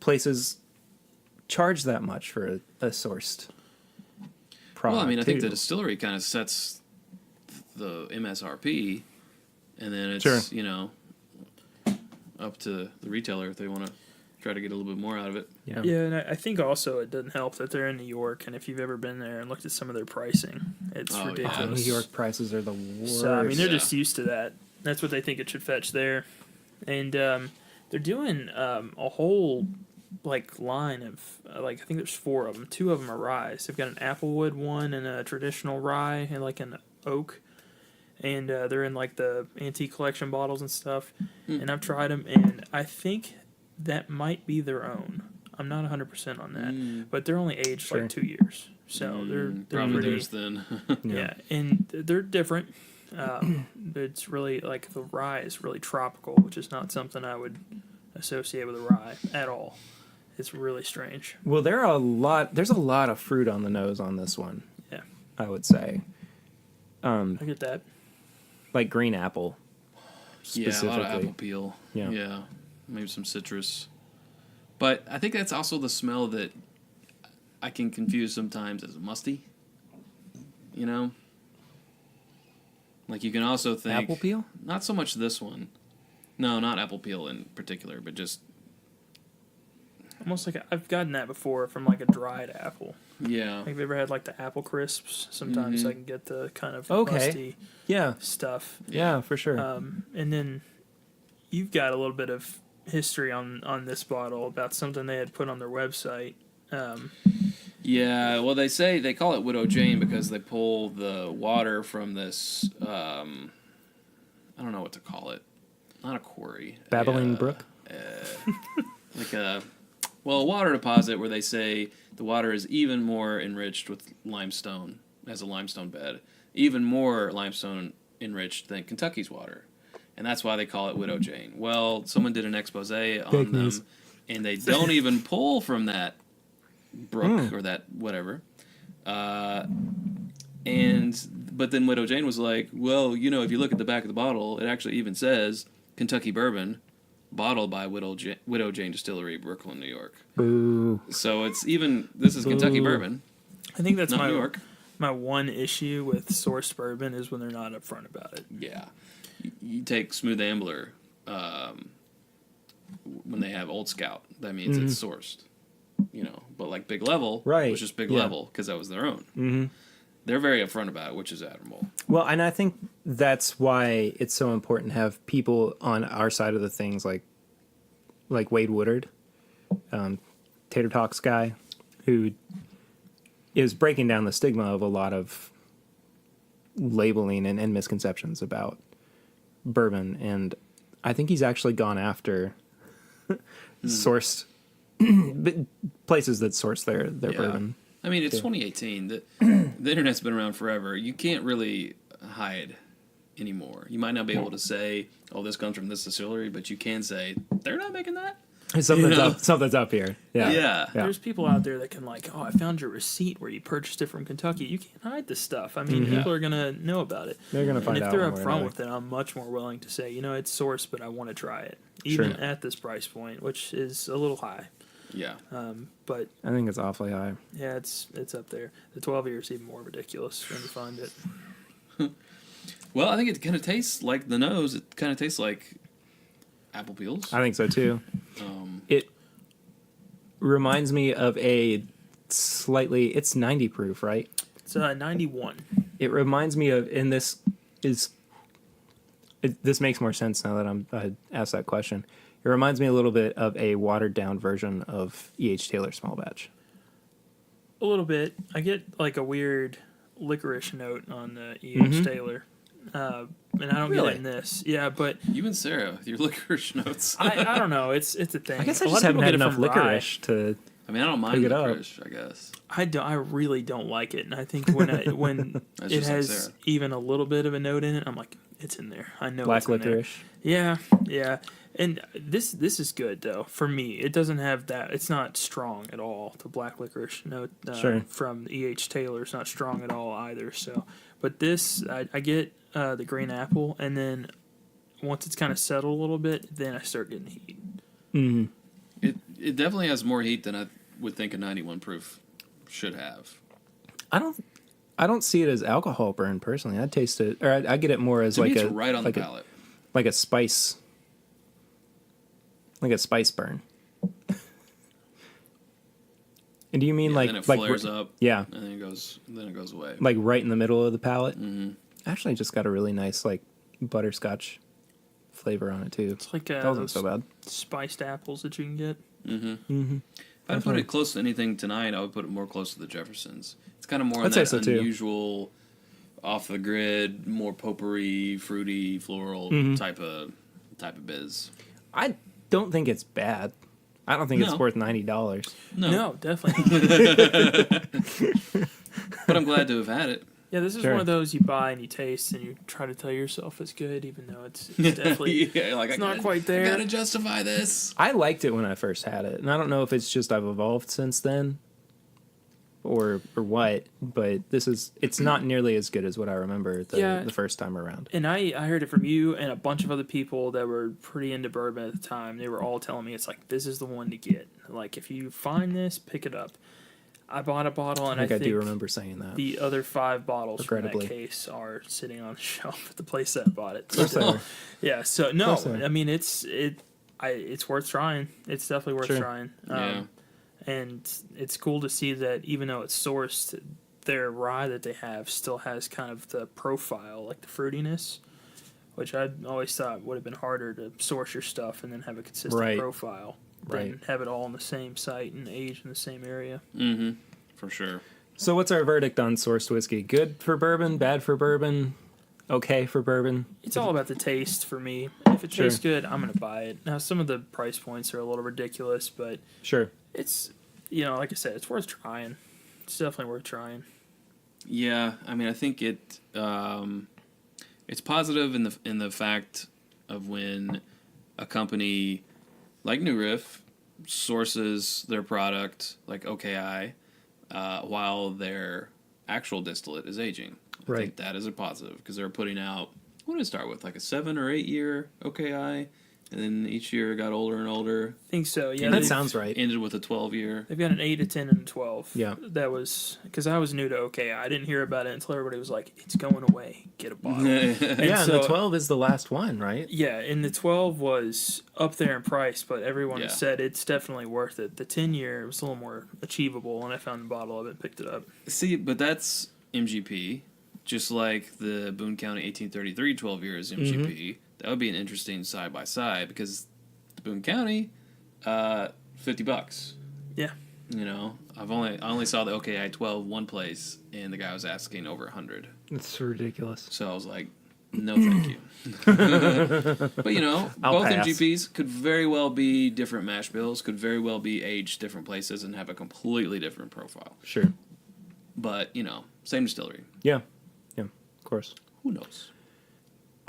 places charge that much for a sourced product. Well, I mean, I think too. the distillery kind of sets the MSRP, and then it's, Sure. up to the retailer if they want to try to get a little bit more out of it. Yeah. Yeah, and I think also it doesn't help that they're in New York, and if you've ever been there and looked at some of their pricing, it's Oh, yeah. New ridiculous. York prices are the worst. So, I mean, they're Yeah. just used to that. That's what they think it should fetch there. And they're doing a whole line of I think there's 4 of them. 2 of them are rye. They've got an applewood one and a traditional rye and an oak. And they're in the antique collection bottles and stuff. And I've tried them, and I think that might be their own. I'm not 100% on that, but they're only aged Sure. 2 years, so they're Probably pretty. theirs then. Yeah, and they're different. It's really the rye is really tropical, which is not something I would associate with a rye at all. It's really strange. Well, there's a lot of fruit on the nose on this one. Yeah, I would say. I get that. Like green apple. Yeah, a lot Specifically. of apple peel. Yeah. Maybe some citrus. But I think that's also the smell that I can confuse sometimes as musty. Like you can also think Apple peel? Not so much this one. No, not apple peel in particular, but just Almost I've gotten that before from a dried apple. yeah. Have you ever had the apple crisps? Sometimes I can get the kind of Okay. musty Yeah. stuff. Yeah, for sure. And then you've got a little bit of history on this bottle about something they had put on their website. Yeah, well, they call it Widow Jane because they pull the water from this. I don't know what to call it. Not a quarry. Babbling Brook? A water deposit where they say the water is even more enriched with limestone as a limestone bed, even more limestone enriched than Kentucky's water, and that's why they call it Widow Jane. Well, someone did an expose on them, and they don't even pull from that brook or that whatever. But then Widow Jane was like, well, if you look at the back of the bottle, it actually even says Kentucky bourbon, bottled by Widow Jane Distillery, Brooklyn, New York. Boo. So this is Kentucky bourbon, I think that's not New York. my one issue with sourced bourbon is when they're not upfront about it. Yeah. You take Smooth Ambler, when they have Old Scout, that means it's sourced. But Big Level was just Big Level because that was their own. Mm-hmm. They're very upfront about it, which is admirable. Well, and I think that's why it's so important to have people on our side of the things like Wade Woodard, Tater Talks guy, who is breaking down the stigma of a lot of labeling and misconceptions about bourbon. And I think he's actually gone after sourced places that source their bourbon. I mean, it's 2018. The internet's been around forever. You can't really hide anymore. You might not be able to say, oh, this comes from this distillery, but you can say, they're not making that. Something's up here. Yeah. There's people out there that can I found your receipt where you purchased it from Kentucky. You can't hide this stuff. I mean, people are gonna know about it. They're gonna find out. And if they're upfront with it, I'm much more willing to say, it's sourced, but I want to try it, even at this price point, which is a little high. Yeah. But I think it's awfully high. Yeah, it's up there. The 12 year is even more ridiculous when you find it. Well, I think it kind of tastes like the nose. It kind of tastes like apple peels. I think so too. It reminds me of a slightly. It's 90 proof, right? It's 91. It reminds me of, and this makes more sense now that I asked that question. It reminds me a little bit of a watered down version of E.H. Taylor Small Batch. A little bit. I get a weird licorice note on the E.H. Taylor. And I don't get it in this. Yeah, but you and Sarah with your licorice notes. I don't know. It's a thing. I guess I just haven't had enough licorice to. I mean, I don't mind licorice. I guess I really don't like it, and I think when it has even a little bit of a note in it, I'm like, it's in there. I know. Black licorice. Yeah. And this is good though for me. It doesn't have that. It's not strong at all. The black licorice note from E.H. Taylor is not strong at all either. So, but this I get the green apple, and then once it's kind of settled a little bit, then I start getting heat. Mm-hmm. It definitely has more heat than I would think a 91 proof should have. I don't see it as alcohol burn personally. I taste it, or I get it more as to me, it's right on the palate, like a spice. Like a spice burn. And do you mean then it flares up? Yeah. And then it goes away. Like right in the middle of the palate? Mm-hmm. Actually just got a really nice butterscotch flavor on it too. It's like that wasn't so bad. Spiced apples that you can get. Mm-hmm. Mm-hmm. If I'd put it close to anything tonight, I would put it more close to the Jeffersons. It's kind of more on that unusual, off the grid, more potpourri, fruity, floral type of biz. I don't think it's bad. I don't think it's worth $90. No, definitely. But I'm glad to have had it. Yeah, this is one of those you buy and you taste and you try to tell yourself it's good, even though it's definitely it's not quite there. I gotta justify this. I liked it when I first had it, and I don't know if it's just I've evolved since then, or what. But it's not nearly as good as what I remember the first time around. And I heard it from you and a bunch of other people that were pretty into bourbon at the time. They were all telling me it's like, this is the one to get. Like, if you find this, pick it up. I bought a bottle, and I think I do remember saying that. The other 5 bottles from that case are sitting on the shelf at the place that I bought it. So, yeah, so no, I mean it's worth trying. It's definitely worth trying. And it's cool to see that even though it's sourced, their rye that they have still has kind of the profile, like the fruitiness, which I always thought would have been harder to source your stuff and then have a consistent profile. Than have it all in the same site and age in the same area. Mm-hmm. For sure. So what's our verdict on sourced whiskey? Good for bourbon? Bad for bourbon? Okay for bourbon? It's all about the taste for me. If it tastes good, I'm going to buy it. Now, some of the price points are a little ridiculous, but it's, like I said, it's worth trying. It's definitely worth trying. Yeah, I mean, I think it's positive in the fact of when a company like New Riff sources their product like OKI while their actual distillate is aging. I think that is a positive because they're putting out, what did it start with, like a 7 or 8 year OKI? And then each year it got older and older. I think so, yeah. That sounds right. Ended with a 12 year. They've got an 8, a 10, and a 12. Yeah. That was, because I was new to OKI. I didn't hear about it until everybody was like, it's going away. Get a bottle. And the 12 is the last one, right? Yeah, and the 12 was up there in price, but everyone said it's definitely worth it. The 10 year was a little more achievable, and I found a bottle of it and picked it up. See, but that's MGP. Just like the Boone County 1833 12 years MGP. Mm-hmm. That would be an interesting side by side because the Boone County, $50. Yeah. I only saw the OKI 12 one place, and the guy was asking over $100. It's ridiculous. So I was like, no, thank you. But both pass. MGPs could very well be different mash bills, could very well be aged different places and have a completely different profile. Sure. But same distillery. Yeah, of course. Who knows?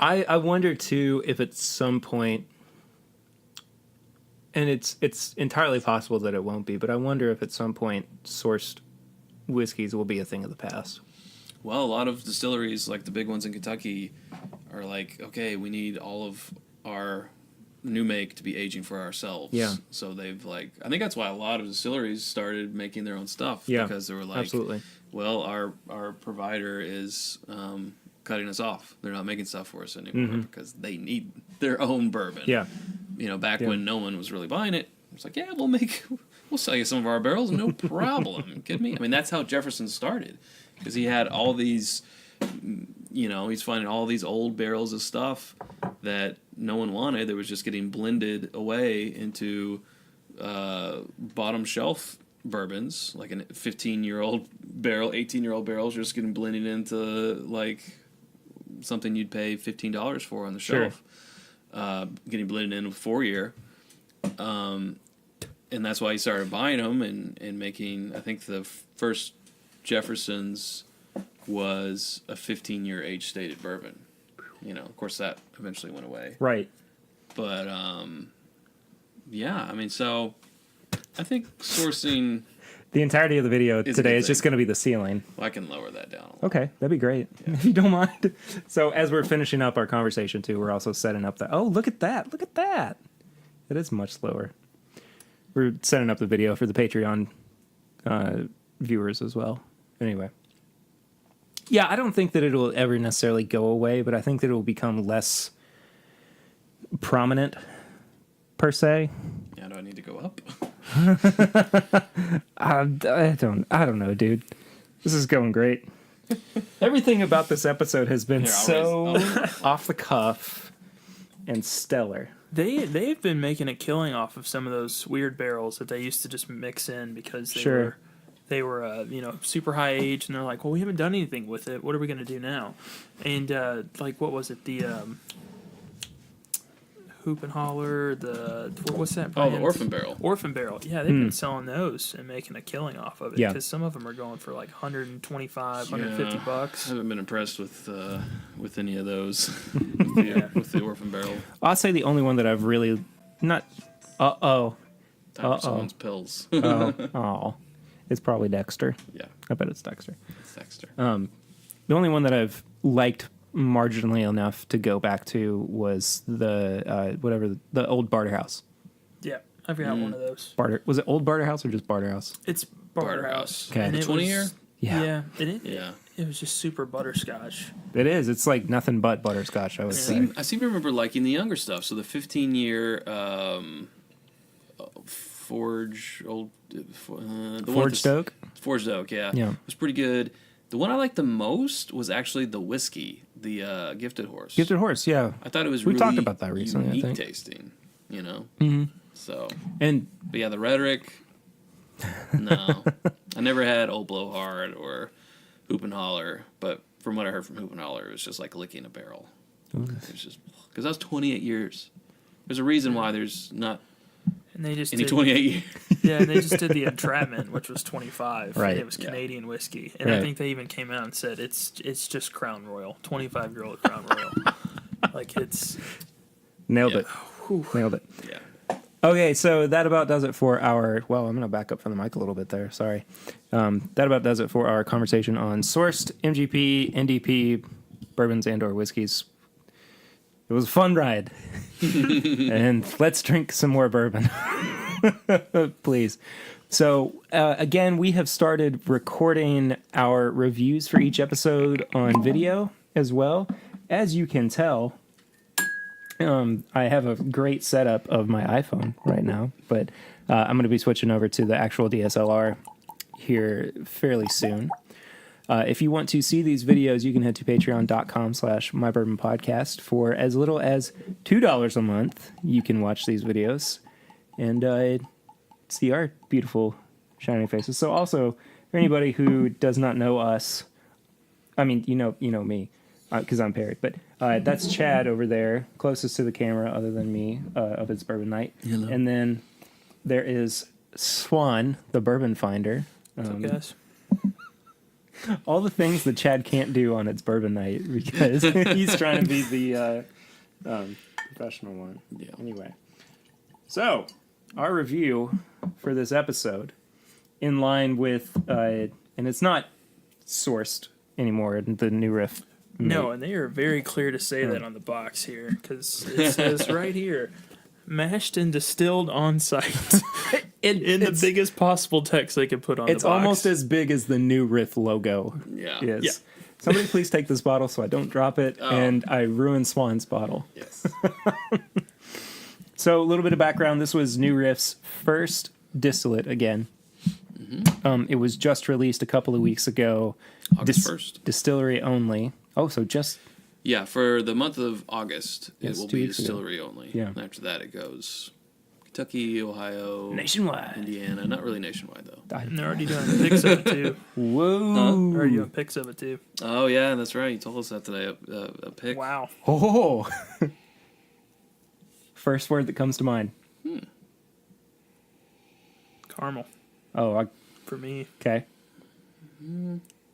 I wonder too if at some point And it's entirely possible that it won't be, but I wonder if at some point sourced whiskeys will be a thing of the past. Well, a lot of distilleries, like the big ones in Kentucky, are like, okay, we need all of our new make to be aging for ourselves. Yeah. So they've I think that's why a lot of distilleries started making their own stuff. Yeah. Because they were like, absolutely. Well, our provider is cutting us off. They're not making stuff for us anymore because they need their own bourbon. Yeah. Back when no one was really buying it, it's like, yeah, we'll sell you some of our barrels, no problem. You kidding me? I mean, that's how Jefferson started. Because he had all these, he's finding all these old barrels of stuff that no one wanted. That was just getting blended away into bottom shelf bourbons, like a 15-year-old barrel, 18-year-old barrels, just getting blended into like something you'd pay $15 for on the shelf. Getting blended in with 4-year. And that's why he started buying them and making, I think the first Jefferson's was a 15-year age stated bourbon. Of course that eventually went away. Right. But yeah, I mean, so I think sourcing the entirety of the video today is just going to be the ceiling. Well, I can lower that down a little. Okay, that'd be great if you don't mind. So as we're finishing up our conversation too, we're also setting up look at that. It is much slower. We're setting up the video for the Patreon viewers as well. Anyway. Yeah, I don't think that it'll ever necessarily go away, but I think that it will become less prominent, per se. Yeah, do I need to go up? I don't know, dude. This is going great. Everything about this episode has been off the cuff and stellar. They've been making a killing off of some of those weird barrels that they used to just mix in because they were super high age, and they're like, well, we haven't done anything with it. What are we going to do now? And what was it? The Hoop and Holler, what's that brand? Oh, the Orphan Barrel. Orphan Barrel. Yeah, they've been selling those and making a killing off of it. Yeah. Because some of them are going for like $125, $150. I haven't been impressed with any of those with the Orphan Barrel. I'll say the only one that I've really not. Time for someone's pills. Oh. It's probably Dexter. Yeah. I bet it's Dexter. It's Dexter. The only one that I've liked marginally enough to go back to was the old Barter House. Yeah, I've got one of those. Was it old Barter House or just Barter House? It's Barter House. Okay. The 20-year? Yeah. It was just super butterscotch. It is. It's like nothing but butterscotch, I would say. I seem to remember liking the younger stuff. So the 15-year Forged Oak? Forged Oak, yeah. It was pretty good. The one I liked the most was actually the whiskey, the Gifted Horse. Gifted Horse, yeah. I thought it was we really talked about that recently, unique I think. tasting, Mm-hmm. So, but yeah, the Rhetoric, no. I never had Old Blowhard or Hoop and Holler, but from what I heard from Hoop and Holler, it was just like licking a barrel. It was just, because that was 28 years. There's a reason why there's not and they just any 28 years. Yeah, and they just did the Entrapment, which was 25. Right. And it was Canadian whiskey. And I think they even came out and said it's just Crown Royal, 25-year-old Crown Royal. Like it's... Nailed it. Nailed it. Yeah. Okay, so that about does it for our... Well, I'm going to back up from the mic a little bit there. Sorry. That about does it for our conversation on sourced MGP, NDP, bourbons, and/or whiskeys. It was a fun ride. And let's drink some more bourbon. Please. So, again, we have started recording our reviews for each episode on video as well. As you can tell, I have a great setup of my iPhone right now, but I'm going to be switching over to the actual DSLR here fairly soon. If you want to see these videos, you can head to patreon.com/mybourbonpodcast. For as little as $2 a month, you can watch these videos and see our beautiful, shining faces. So also, for anybody who does not know us, I mean, you know me, because I'm Perry, but that's Chad over there, closest to the camera other than me, of its Bourbon Night. Hello. And then there is Swan, the Bourbon Finder. What's up, guys? All the things that Chad can't do on its Bourbon Night because he's trying to be the professional one. Yeah. Anyway. So, our review for this episode, in line with, and it's not sourced anymore, the new Riff. No, and they are very clear to say that on the box here, because it says right here, mashed and distilled on site. in the biggest possible text they could put on the box. It's almost as big as the new Riff logo is. Yeah. Somebody please take this bottle so I don't drop it, and I ruin Swan's bottle. Yes. So a little bit of background. This was New Riff's first distillate again. Mm-hmm. It was just released a couple of weeks ago. August 1st. Distillery only. Oh, so just... Yeah, for the month of August, Yes, it will 2 be weeks ago. distillery only. Yeah. And after that, it goes Kentucky, Ohio, Nationwide. Indiana. Not really nationwide, though. And they're already doing pics of it, too. Whoa. They're already doing pics of it, too. Oh, yeah, that's right. You told us that today. A pick. Wow. Oh. First word that comes to mind. Caramel. Oh, For me. okay.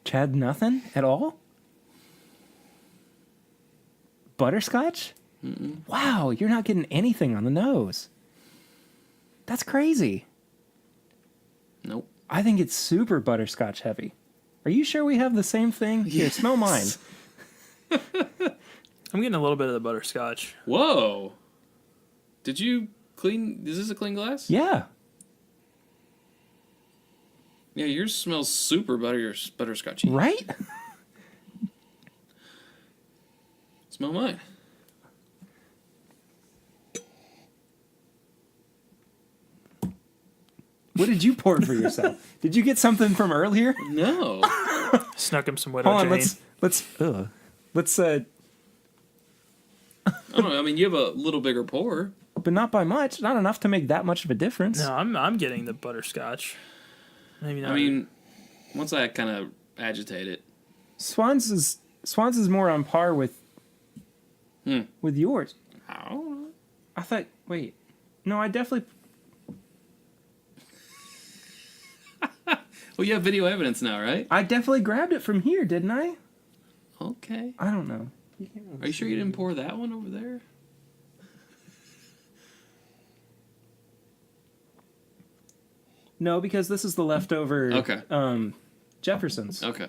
Chad, nothing at all? Butterscotch? Mm-mm. Wow, you're not getting anything on the nose. That's crazy. Nope. I think it's super butterscotch heavy. Are you sure we have the same thing? Here, smell mine. I'm getting a little bit of the butterscotch. Whoa. Did you clean... Is this a clean glass? Yeah. Yeah, yours smells super butterscotchy. Right? Smell mine. What did you pour for yourself? Did you get something from earlier? No. Snuck him some Widow Hold on, Jane. let's I don't know. I mean, you have a little bigger pour. but not by much. Not enough to make that much of a difference. No, I'm getting the butterscotch. Maybe not. I mean, once I kind of agitate it. Swan's is more on par with yours. I don't know. I thought. Wait, no, I definitely. Well, you have video evidence now, right? I definitely grabbed it from here, didn't I? Okay. I don't know. Are you sure you didn't pour that one over there? No, because this is the leftover. Okay. Jefferson's. Okay.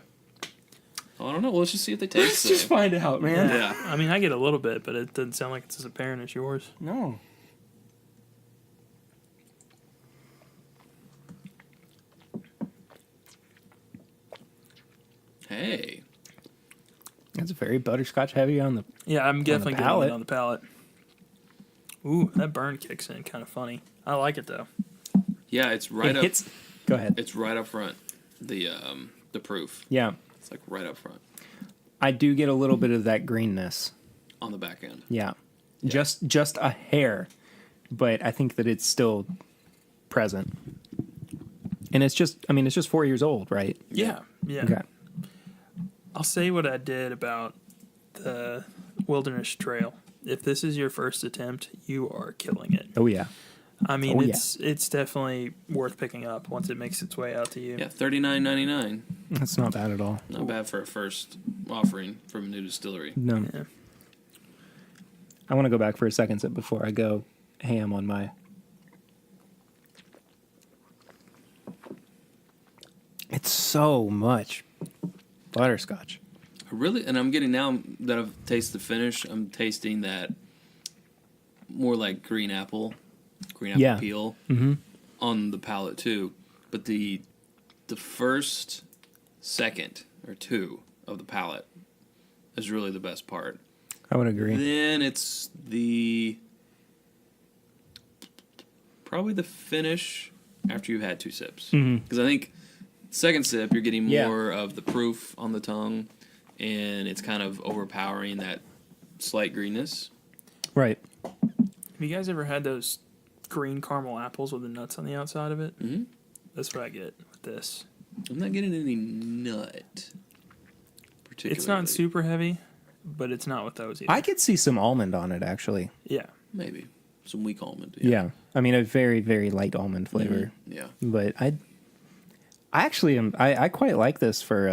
Well, I don't know. Well, let's just see if they taste Let's the just same. find out, man. Yeah. I mean, I get a little bit, but it doesn't sound like it's as apparent as yours. No. Hey. It's very butterscotch heavy on the. Yeah, I'm definitely getting palate. it on the palate. Ooh, that burn kicks in kind of funny. I like it though. Yeah, it's right It up. hits. Go ahead. It's right up front. The proof. Yeah, It's like right up front I do get a little bit of that greenness. on the back end. Yeah. Just a hair, but I think that it's still present. And it's just 4 years old, right? Yeah. Okay. I'll say what I did about the Wilderness Trail. If this is your first attempt, you are killing it. Oh yeah. I mean, Oh, yeah. it's definitely worth picking up once it makes its way out to you. Yeah, $39.99. That's not bad at all. Not bad for a first offering from a new distillery. No. Yeah. I want to go back for a second sip before I go ham on my. It's so much butterscotch. And I'm getting now that I've tasted the finish, I'm tasting that more like green apple Yeah. peel Mm-hmm. on the palate too. But the first second or two of the palate is really the best part. I would agree. Then it's probably the finish after you've had 2 sips. Because I think second sip you're getting Yeah. more of the proof on the tongue, and it's kind of overpowering that slight greenness. Right. Have you guys ever had those green caramel apples with the nuts on the outside of it? Mm-hmm. That's what I get with this. I'm not getting any nut. Particularly. It's not super heavy, but it's not with those either. I could see some almond on it, actually. Yeah. Maybe some weak almond. Yeah. I mean, a very, very light almond flavor. Yeah. But I actually am. I quite like this for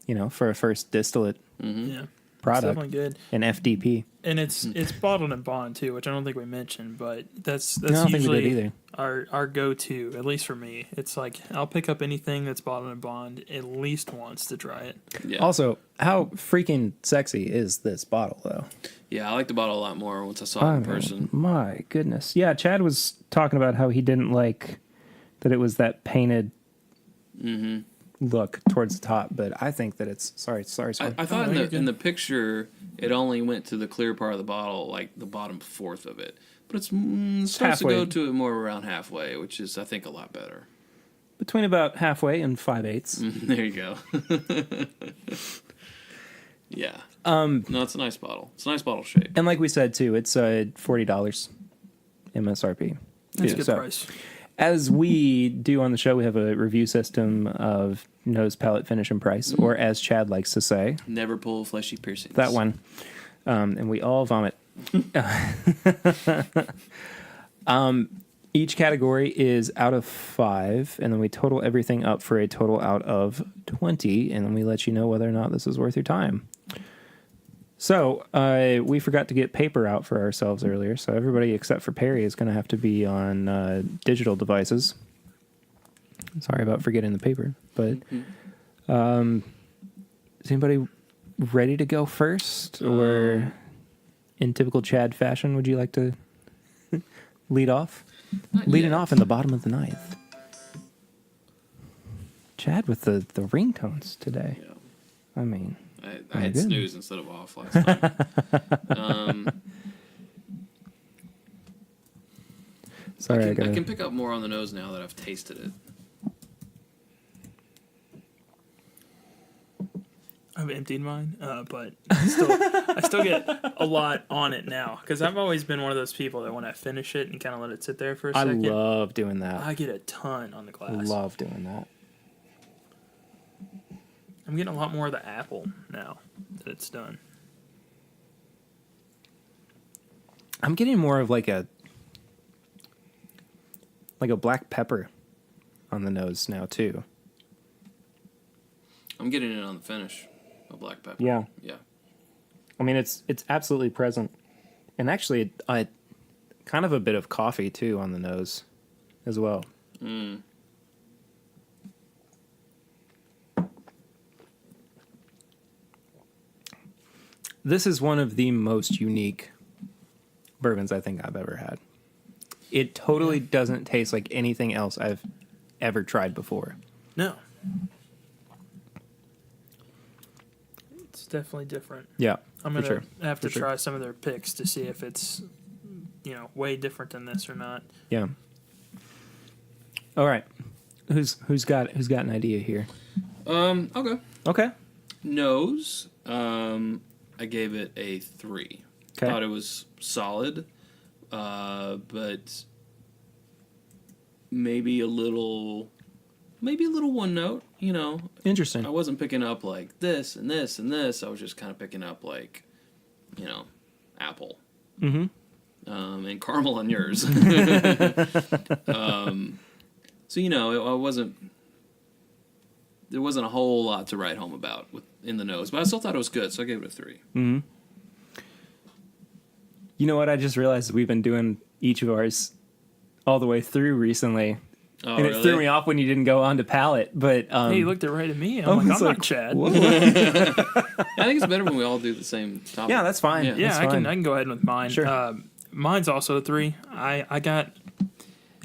a first distillate. Mm-hmm. Yeah. product. It's definitely good. And FDP. And it's bottled in bond too, which I don't think we mentioned, but that's I don't think we did usually either. our go-to, at least for me. It's like I'll pick up anything that's bottled in bond at least once to try it. Yeah. Also, how freaking sexy is this bottle, though? Yeah, I like the bottle a lot more once I saw it in person. My goodness. Yeah, Chad was talking about how he didn't like that it was that painted look towards the top, but I think that it's... Sorry. I thought in the picture, it only went to the clear part of the bottle, like the bottom fourth of it. But it starts halfway. to go to it more around halfway, which is, I think, a lot better. Between about halfway and 5/8. There you go. Yeah. No, it's a nice bottle. It's a nice bottle shape. And like we said, too, it's $40 MSRP. That's a good price. As we do on the show, we have a review system of nose, palate, finish, and price, or as Chad likes to say, never pull fleshy piercings. that one. And we all vomit. Each category is out of 5, and then we total everything up for a total out of 20, and then we let you know whether or not this is worth your time. So, we forgot to get paper out for ourselves earlier, so everybody except for Perry is going to have to be on digital devices. Sorry about forgetting the paper, but is anybody ready to go first? Or in typical Chad fashion, would you like to lead off? Leading off in the bottom of the ninth. Chad with the ringtones today. Yeah. I mean... I had snooze instead of off last time. Sorry, I can pick up more on the nose now that I've tasted it. I've emptied mine, but I still get a lot on it now because I've always been one of those people that when I finish it and kind of let it sit there for a second, I love doing that. I get a ton on the glass. Love doing that. I'm getting a lot more of the apple now that it's done. I'm getting more of like a black pepper on the nose now too. I'm getting it on the finish. A black pepper. Yeah. Yeah. I mean, it's absolutely present, and actually, kind of a bit of coffee too on the nose, as well. This is one of the most unique bourbons I think I've ever had. It totally doesn't taste like anything else I've ever tried before. No. It's definitely different. Yeah, I'm going to have to try some of their picks to see if it's, way different than this or not. Yeah. All right. Who's got an idea here? I'll go. Okay. Nose. I gave it a 3. Okay. Thought it was solid, but maybe a little one note. Interesting. I wasn't picking up like this and this and this. I was just kind of picking up like, apple. Mm-hmm. And caramel on yours. So I wasn't. There wasn't a whole lot to write home about in the nose, but I still thought it was good, so I gave it a 3. Mm-hmm. You know what? I just realized we've been doing each of ours all the way through recently. Oh, and really? It threw me off when you didn't go on to palate. But hey, you looked right at me. I'm not Chad. I think it's better when we all do the same topic. Yeah, that's fine. Yeah, that's fine. I can go ahead with mine. Sure. Mine's also a 3. I got,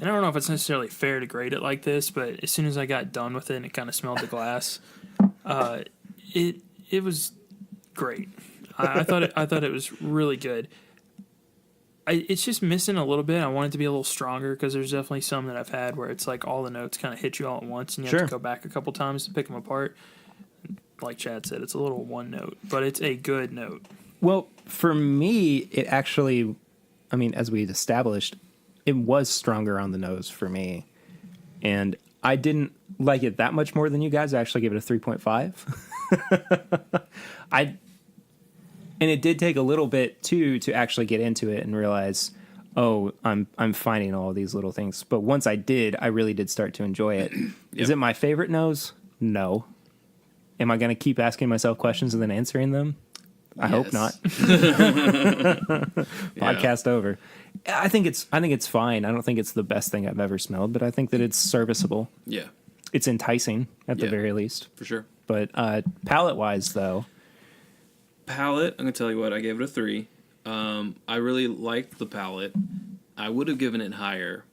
and I don't know if it's necessarily fair to grade it like this, but as soon as I got done with it and it kind of smelled the glass, it was great. I thought it was really good. It's just missing a little bit. I want it to be a little stronger because there's definitely some that I've had where it's like all the notes kind of hit you all at once and you have to go back a couple times to pick them apart. Like Chad said, it's a little one note, but it's a good note. Well, for me, it actually, as we established, it was stronger on the nose for me. And I didn't like it that much more than you guys. I actually gave it a 3.5. And it did take a little bit to actually get into it and realize, oh, I'm finding all these little things. But once I did, I really did start to enjoy it. Yep. Is it my favorite nose? No. Am I going to keep asking myself questions and then answering them? I hope not. Podcast over. I think it's fine. I don't think it's the best thing I've ever smelled, but I think that it's serviceable. Yeah. It's enticing at the very least. For sure. But palate-wise, though. Palate, I'm going to tell you what, I gave it a 3. I really liked the palate. I would have given it higher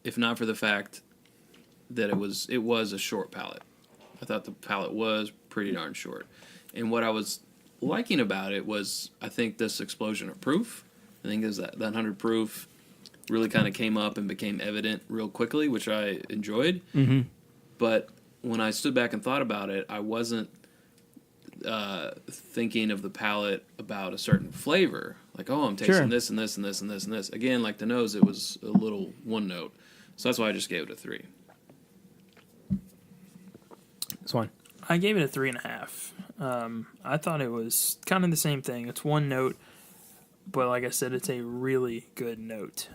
if not for the fact that it was a short palate. I thought the palate was pretty darn short. And what I was liking about it was, I think, this explosion of proof. I think is that 100 proof really kind of came up and became evident real quickly, which I enjoyed. Mm-hmm. But when I stood back and thought about it, I wasn't thinking of the palate about a certain flavor. Like, oh, I'm tasting this and this and this and this and this. Again, like the nose, it was a little one note. So that's why I just gave it a 3. Swan. I gave it a 3.5. I thought it was kind of the same thing. It's one note, but like I said, it's a really good note.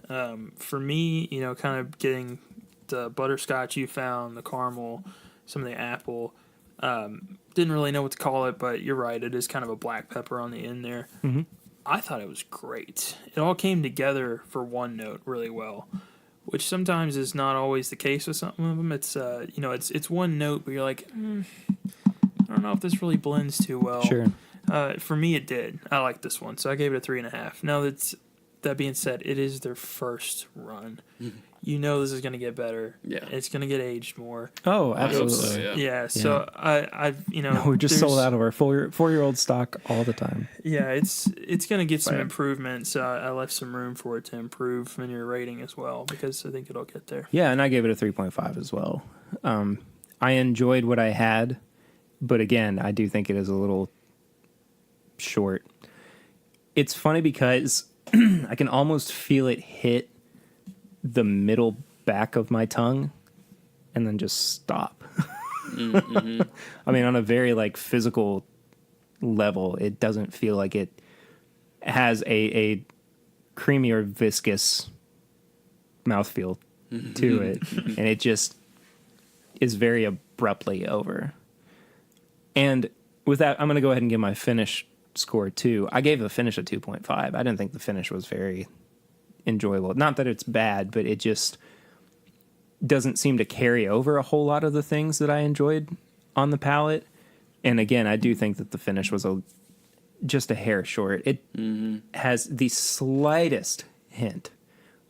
For me, kind of getting the butterscotch you found, the caramel, some of the apple. Didn't really know what to call it, but you're right. It is kind of a black pepper on the end there. Mm-hmm. I thought it was great. It all came together for one note really well, which sometimes is not always the case with some of them. It's it's one note, but you're like, I don't know if this really blends too well. Sure. For me, it did. I like this one, so I gave it a 3.5. Now that being said, it is their first run. Mm-hmm. You know this is going to get better. Yeah, it's going to get aged more. Oh, absolutely. So, yeah. So I've we're just sold out of our 4-year-old stock all the time. Yeah, it's going to get some improvement. So I left some room for it to improve in your rating as well, because I think it'll get there. Yeah, and I gave it a 3.5 as well. I enjoyed what I had, but again, I do think it is a little short. It's funny because I can almost feel it hit the middle back of my tongue and then just stop. Mm-hmm. I mean, on a very physical level, it doesn't feel like it has a creamy or viscous mouthfeel to it, and it just is very abruptly over. And with that, I'm going to go ahead and give my finish score 2. I gave the finish a 2.5. I didn't think the finish was very enjoyable. Not that it's bad, but it just doesn't seem to carry over a whole lot of the things that I enjoyed on the palate. And again, I do think that the finish was just a hair short. It has the slightest hint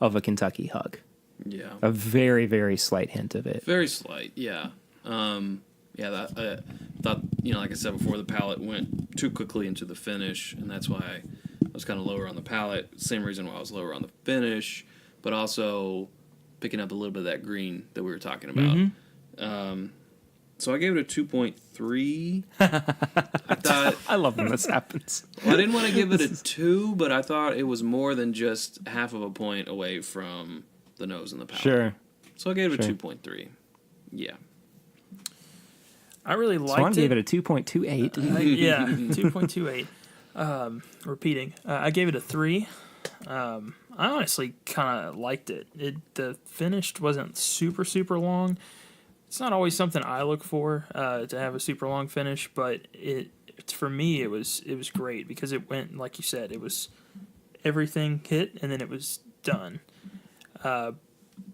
of a Kentucky hug. Yeah. A very, very slight hint of it. Very slight, yeah. That I thought, like I said before, the palate went too quickly into the finish, and that's why I was kind of lower on the palate. Same reason why I was lower on the finish, but also picking up a little bit of that green that we were talking about. Mm-hmm. So I gave it a 2.3. I thought I love when this happens. Well, I didn't want to give it a 2, but I thought it was more than just half of a point away from the nose and the palate. Sure. So I gave it a 2.3. Yeah. I really liked Swan it. gave it a 2.28. Yeah, 2.28. Repeating. I gave it a 3. I honestly kind of liked it. The finish wasn't super, super long. It's not always something I look for to have a super long finish, but for me it was great because it went, like you said, it was everything hit and then it was done.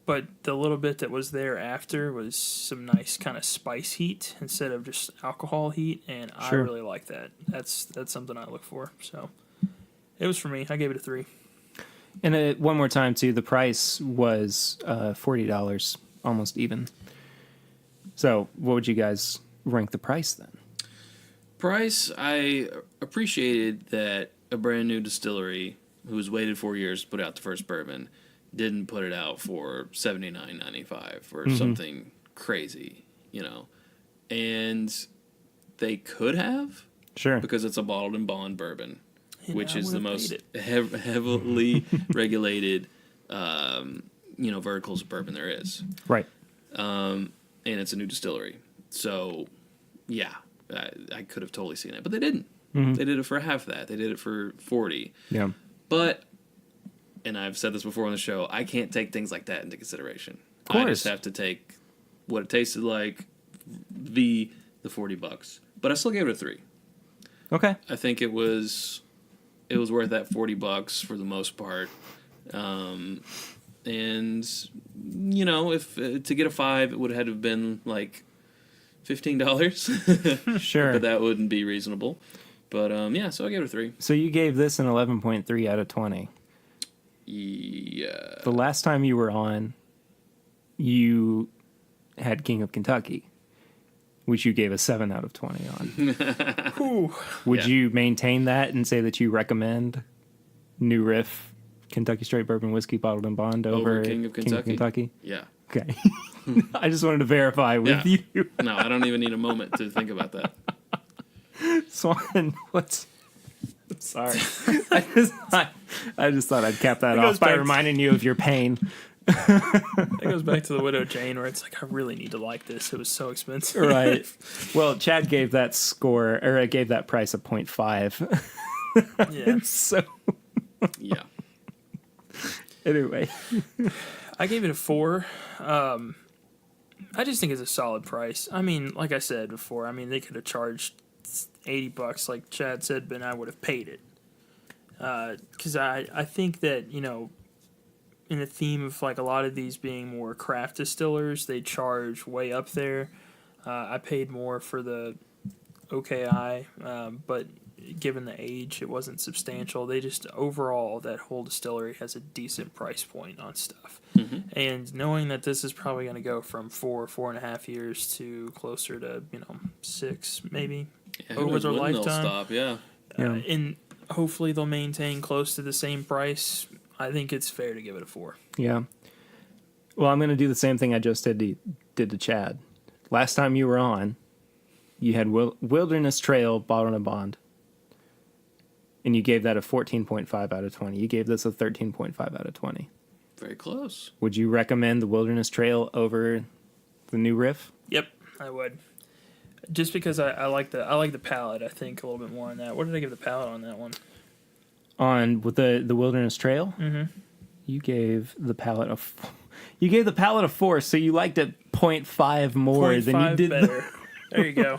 But the little bit that was there after was some nice kind of spice heat instead of just alcohol heat, and I really like that. That's something I look for. So it was for me. I gave it a 3. And one more time, too, the price was $40, almost even. So what would you guys rank the price then? Price, I appreciated that a brand new distillery who's waited 4 years to put out the first bourbon didn't put it out for $79.95 or something crazy, And they could have. Sure. Because it's a bottled and bond bourbon, which is the most heavily regulated, verticals of bourbon there is. Right. And it's a new distillery. So, yeah, I could have totally seen it. But they didn't. Mm-hmm. They did it for half that. They did it for $40. Yeah. But, and I've said this before on the show, I can't take things like that into consideration. Of course. I just have to take what it tasted like, the $40. But I still gave it a 3. Okay. I think it was worth that $40 for the most part. And if to get a 5, it would have been like $15. Sure. But that wouldn't be reasonable. But so I gave it a 3. So you gave this an 11.3 out of 20. Yeah. The last time you were on, you had King of Kentucky, which you gave a 7 out of 20 on. Would you maintain that and say that you recommend New Riff Kentucky Straight Bourbon Whiskey bottled in bond over King of Kentucky? Yeah. Okay. I just wanted to verify with you. No, I don't even need a moment to think about that. Swan, what's... I'm sorry. I just thought I'd cap that off by reminding you of your pain. That goes back to the Widow Jane, where it's like, I really need to like this. It was so expensive. Right. Well, Chad gave that gave that price a 0.5. Yeah. So... Yeah. Anyway. I gave it a 4. I just think it's a solid price. I mean, like I said before, they could have charged $80, like Chad said, but I would have paid it. Because I think that, in the theme of like a lot of these being more craft distillers, they charge way up there. I paid more for the OKI, but given the age, it wasn't substantial. They just, overall, that whole distillery has a decent price point on stuff. Mm-hmm. And knowing that this is probably going to go from 4.5 years to closer to, 6 maybe, over their lifetime. Stop, yeah. And hopefully they'll maintain close to the same price. I think it's fair to give it a 4. Yeah. Well, I'm going to do the same thing I just did to Chad. Last time you were on, you had Wilderness Trail bottled in bond. And you gave that a 14.5 out of 20. You gave this a 13.5 out of 20. Very close. Would you recommend the Wilderness Trail over the New Riff? Yep, I would. Just because I like the palate, I think, a little bit more on that. What did I give the palate on that one? With the Wilderness Trail? Mm-hmm. You gave the palate a 4, so you liked it 0.5 more than you did better. There you go.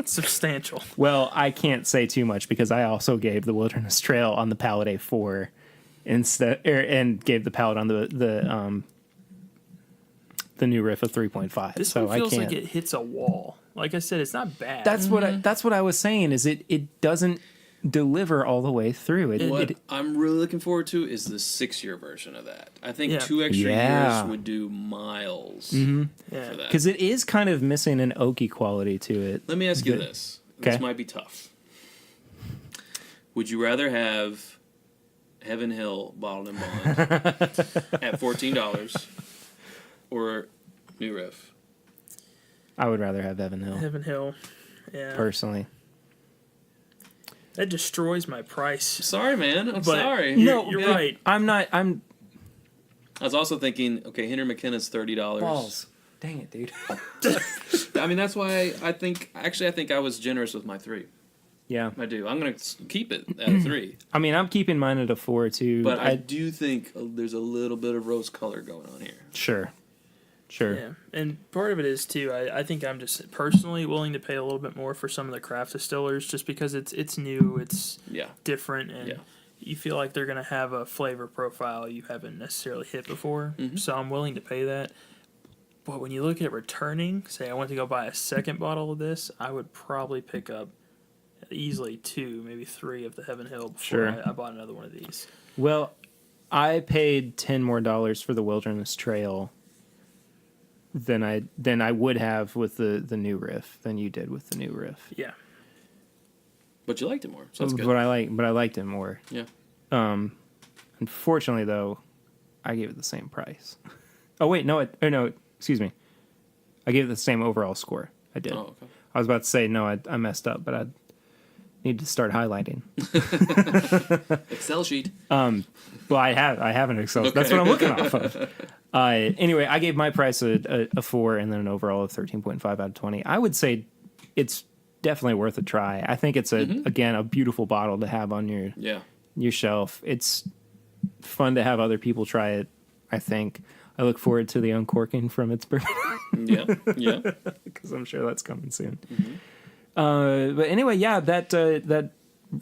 Substantial. Well, I can't say too much because I also gave the Wilderness Trail on the palate a 4 and gave the palate on the New Riff a 3.5. This so one feels I can't. like it hits a wall. Like I said, it's not bad. That's what I was saying. Is it doesn't deliver all the way through. What I'm really looking forward to is the 6-year version of that. I think 2 extra years would do miles for that. Because it is kind of missing an oaky quality to it. Let me ask you this. This might be tough. Would you rather have Heaven Hill bottled in bond at $14 or New Riff? I would rather have Heaven Hill. Heaven Hill, yeah. Personally. That destroys my price. Sorry, man. I'm sorry. No, you're right. I was also thinking, okay, Henry McKenna's $30. Balls. Dang it, dude. I mean, that's why I think I was generous with my 3. Yeah. I do. I'm going to keep it at a 3. I mean, I'm keeping mine at a 4, too. But I do think there's a little bit of rose color going on here. Sure. Yeah, and part of it is, too, I think I'm just personally willing to pay a little bit more for some of the craft distillers just because it's new, it's different, and you feel like they're going to have a flavor profile you haven't necessarily hit before, so I'm willing to pay that. But when you look at returning, say I went to go buy a second bottle of this, I would probably pick up easily 2, maybe 3 of the Heaven Hill before I bought another one of these. Well, I paid $10 more for the Wilderness Trail than I would have with the New Riff than you did with the New Riff. Yeah. But you liked it more, so that's good. But I liked it more. Yeah. Unfortunately, though, I gave it the same price. Oh wait, excuse me. I gave it the same overall score. I did. Oh, okay. I was about to say no, I messed up, but I need to start highlighting. Excel sheet. Well, I have an Excel. Okay. That's what I'm looking off of. Anyway, I gave my price a 4 and then an overall of 13.5 out of 20. I would say it's definitely worth a try. I think it's again a beautiful bottle to have on your shelf. It's fun to have other people try it. I think I look forward to the uncorking from its bourbon. yeah. Because I'm sure that's coming soon. But anyway, yeah, that.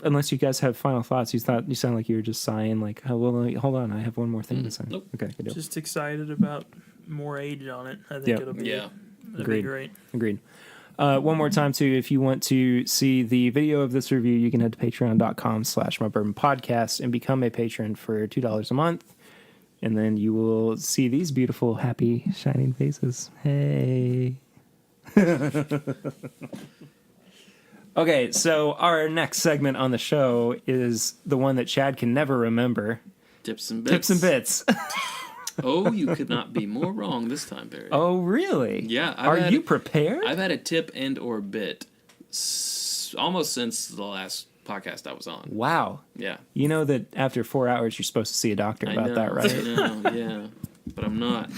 Unless you guys have final thoughts, you sound like you were just sighing. Like, oh, well, hold on, I have one more thing to say. Nope. Okay, good deal. Just excited about more age on it. I think it'll be it'll be great. Agreed. One more time, too, if you want to see the video of this review, you can head to patreon.com/mybourbonpodcast and become a patron for $2 a month. And then you will see these beautiful, happy, shining faces. Hey. Okay, so our next segment on the show is the one that Chad can never remember. Tips and Bits. Tips and Bits. Oh, you could not be more wrong this time, Barry. Oh, really? Yeah. Are you prepared? I've had a tip and or bit almost since the last podcast I was on. Wow. Yeah. You know that after 4 hours, you're supposed to see a doctor about that, right? I know, yeah. But I'm not.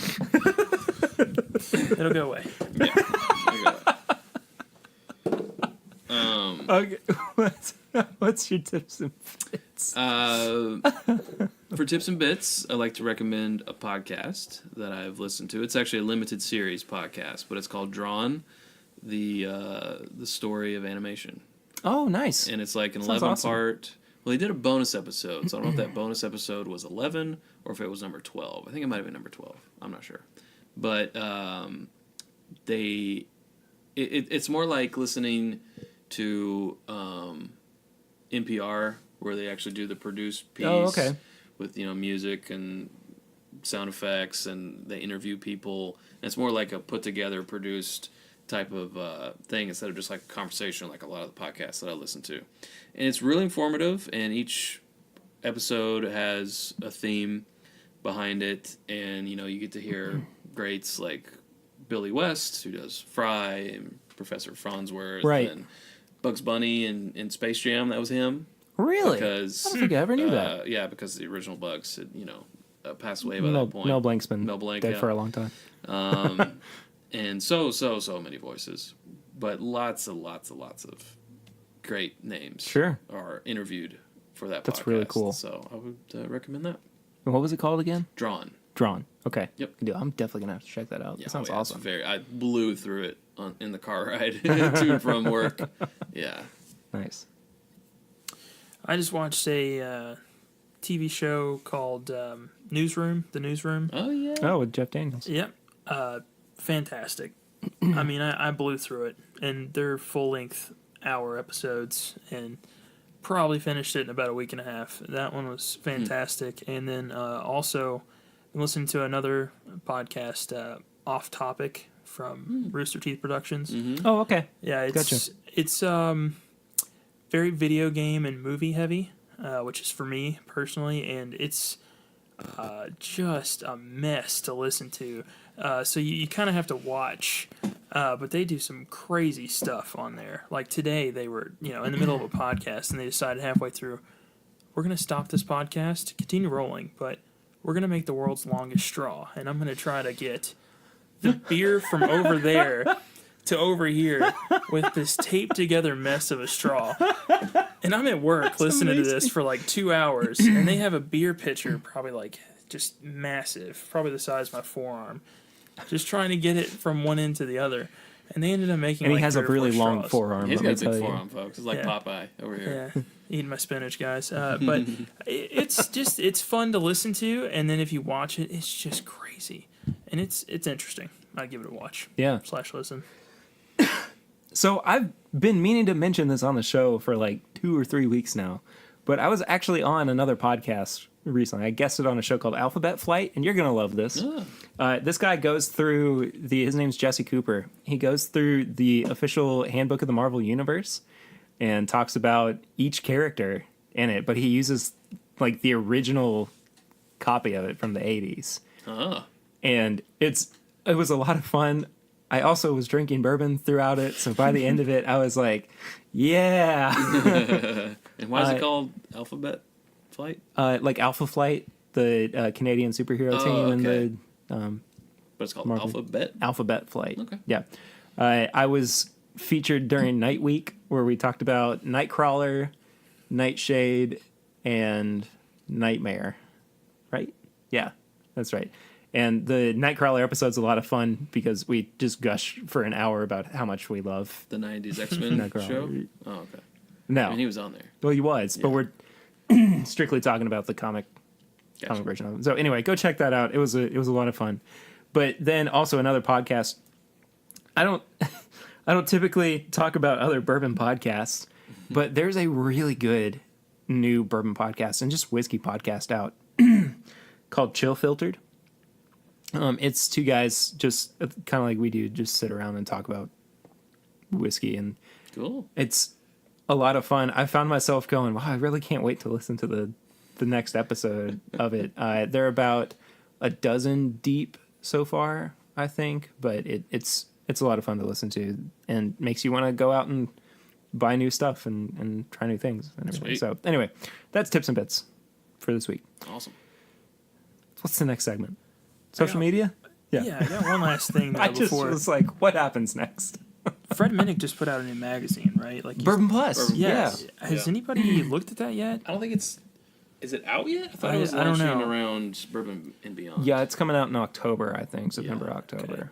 It'll go away. Yeah. Okay. What's your tips and bits? For tips and bits, I like to recommend a podcast that I've listened to. It's actually a limited series podcast, but it's called Drawn, the story of animation. Oh, nice. And it's like an Sounds 11 awesome. part. Well, they did a bonus episode, so I don't know if that bonus episode was 11 or if it was number 12. I think it might have been number 12. I'm not sure. But it's more like listening to NPR, where they actually do the produced piece with music and sound effects, and they interview people. And it's more like a put together, produced type of thing instead of just like a conversation, like a lot of the podcasts that I listen to. And it's really informative, and each episode has a theme behind it, and you get to hear greats like Billy West, who does Fry, and Professor Farnsworth, and Bugs Bunny in Space Jam. That was him. Really? Because I don't think I ever knew that. Yeah, because the original Bugs had, passed away by that point. Mel Blanc's been dead for a long time. And so many voices, but lots of great names are interviewed for that podcast. That's really cool. So I would recommend that. And what was it called again? Drawn. Okay. Yep. Good deal. I'm definitely going to have to check that out. Yeah, that sounds awesome. I blew through it in the car ride to and from work. Yeah. Nice. I just watched a TV show called Newsroom, The Newsroom. Oh, yeah. Oh, with Jeff Daniels. Yep. Fantastic. I mean, I blew through it, and they're full-length hour episodes, and probably finished it in about a week and a half. That one was fantastic. And then also I'm listening to another podcast, Off Topic, from Rooster Teeth Productions. Mm-hmm. Oh, okay. Yeah, it's very video game and movie heavy, which is for me personally, and it's just a mess to listen to. So you kind of have to watch, but they do some crazy stuff on there. Like today, they were in the middle of a podcast, and they decided halfway through, we're going to stop this podcast, continue rolling, but we're going to make the world's longest straw, and I'm going to try to get the beer from over there to over here with this taped together mess of a straw. And I'm at work listening to this for like 2 hours, and they have a beer pitcher, probably like just massive, probably the size of my forearm, just trying to get it from one end to the other. And they ended up making. And he like has a 3 or 4 really long straws. forearm. He's got a big you. forearm, folks. It's like Popeye over here. Yeah, eating my spinach, guys. But it's fun to listen to, and then if you watch it, it's just crazy, and it's interesting. I'd give it a watch. Yeah. / listen. So I've been meaning to mention this on the show for like 2 or 3 weeks now, but I was actually on another podcast recently. I guested on a show called Alphabet Flight, and you're going to love this. This guy goes through his name's Jesse Cooper. He goes through the official handbook of the Marvel Universe and talks about each character in it, but he uses like the original copy of it from the 80s. And it was a lot of fun. I also was drinking bourbon throughout it, so by the end of it, I was like, yeah. And why is it called Alphabet Flight? Like Alpha Flight, the Canadian superhero team, and the but it's called Marvel. Alphabet Flight. Okay. Yeah. I was featured during Night Week, where we talked about Nightcrawler, Nightshade, and Nightmare. Right? Yeah, that's right. And the Nightcrawler episode's a lot of fun because we just gush for an hour about how much we love the 90s X-Men Nightcrawler. show. Oh, okay. No, I mean, he was on there. well, he was, but we're strictly talking about the comic version of it. So anyway, go check that out. It was a lot of fun. But then also another podcast. I don't typically talk about other bourbon podcasts, but there's a really good new bourbon podcast and just whiskey podcast out called Chill Filtered. It's two guys just kind of like we do, just sit around and talk about whiskey, and cool. It's a lot of fun. I found myself going, wow, I really can't wait to listen to the next episode of it. They're about a dozen deep so far, I think, but it's a lot of fun to listen to and makes you want to go out and buy new stuff and try new things and everything. Sweet. So anyway, that's Tips and Bits for this week. Awesome. What's the next segment? Social media? Yeah, I got one last thing. I just was like, what happens next? Fred Minnick just put out a new magazine, right? Like Bourbon Plus. Bourbon Yeah. Has anybody looked at that yet? I don't think it's... Is it out yet? I thought it was I don't launching know. around Bourbon and Beyond. Yeah, it's coming out in October, I think. September, Yeah, October. okay.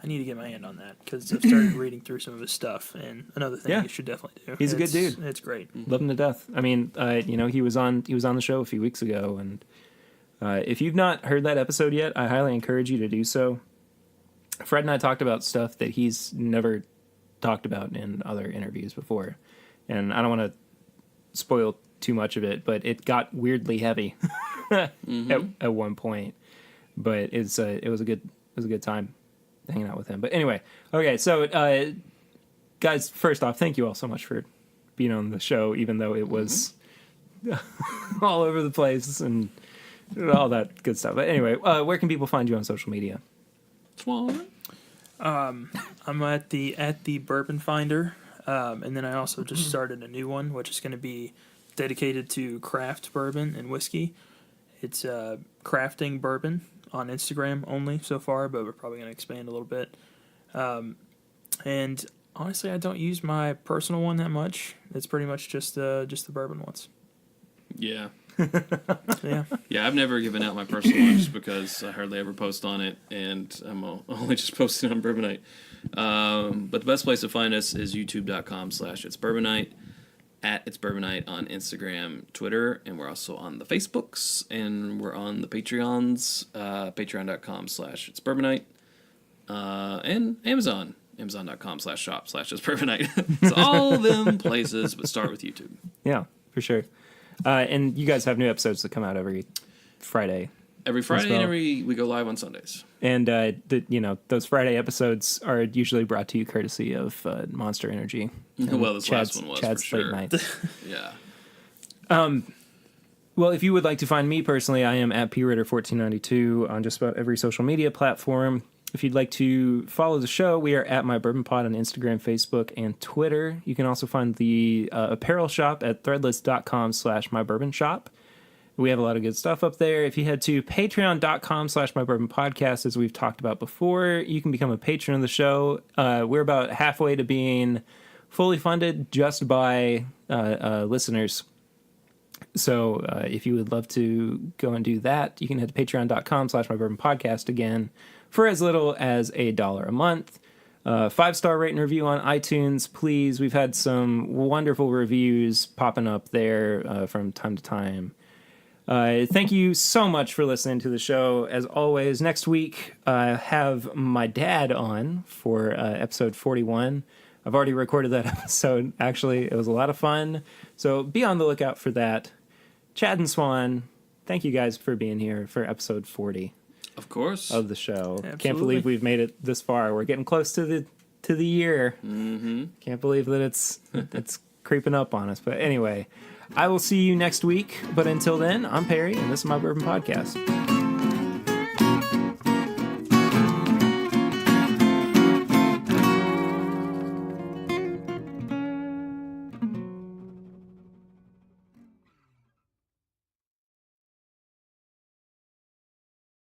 I need to get my hand on that because I've started reading through some of his stuff. And another thing Yeah. you should definitely do. He's a good dude. It's great. Love him to death. I mean, he was on the show a few weeks ago, and if you've not heard that episode yet, I highly encourage you to do so. Fred and I talked about stuff that he's never talked about in other interviews before, and I don't want to spoil too much of it, but it got weirdly heavy at one point. But it was a good time hanging out with him. But anyway, okay, so guys, first off, thank you all so much for being on the show, even though it was all over the place and all that good stuff. But anyway, where can people find you on social media? Swan. I'm at the Bourbon Finder, and then I also just started a new one, which is going to be dedicated to craft bourbon and whiskey. It's crafting bourbon on Instagram only so far, but we're probably going to expand a little bit. And honestly, I don't use my personal one that much. It's pretty much just the bourbon ones. Yeah. Yeah. Yeah, I've never given out my personal one just because I hardly ever post on it, and I'm only just posting on Bourbon Night. But the best place to find us is youtube.com/It's Bourbon Night, at It's Bourbon Night on Instagram, Twitter, and we're also on the Facebooks, and we're on the Patreons, patreon.com/It's Bourbon Night, and Amazon, amazon.com/shop/It's Bourbon Night. It's all them places, but start with YouTube. Yeah, for sure. And you guys have new episodes that come out every Friday. Every Friday well. and we go live on Sundays. And those Friday episodes are usually brought to you courtesy of Monster Energy. Well, this Chad's, last one was Chad's for sure. Late Night. Yeah. Well, if you would like to find me personally, I am at PRitter1492 on just about every social media platform. If you'd like to follow the show, we are at My Bourbon Pod on Instagram, Facebook, and Twitter. You can also find the apparel shop at threadless.com/mybourbonshop. We have a lot of good stuff up there. If you head to patreon.com/mybourbonpodcast, as we've talked about before, you can become a patron of the show. We're about halfway to being fully funded just by listeners. So if you would love to go and do that, you can head to patreon.com/mybourbonpodcast again for as little as $1 a month. 5-star rate and review on iTunes, please. We've had some wonderful reviews popping up there from time to time. Thank you so much for listening to the show. As always, next week I have my dad on for episode 41. I've already recorded that episode. Actually, it was a lot of fun. So be on the lookout for that. Chad and Swan, thank you guys for being here for episode 40. Of course. Of the show. Absolutely. Can't believe we've made it this far. We're getting close to the year. Mm-hmm. Can't believe that it's creeping up on us. But anyway, I will see you next week. But until then, I'm Perry, and this is My Bourbon Podcast.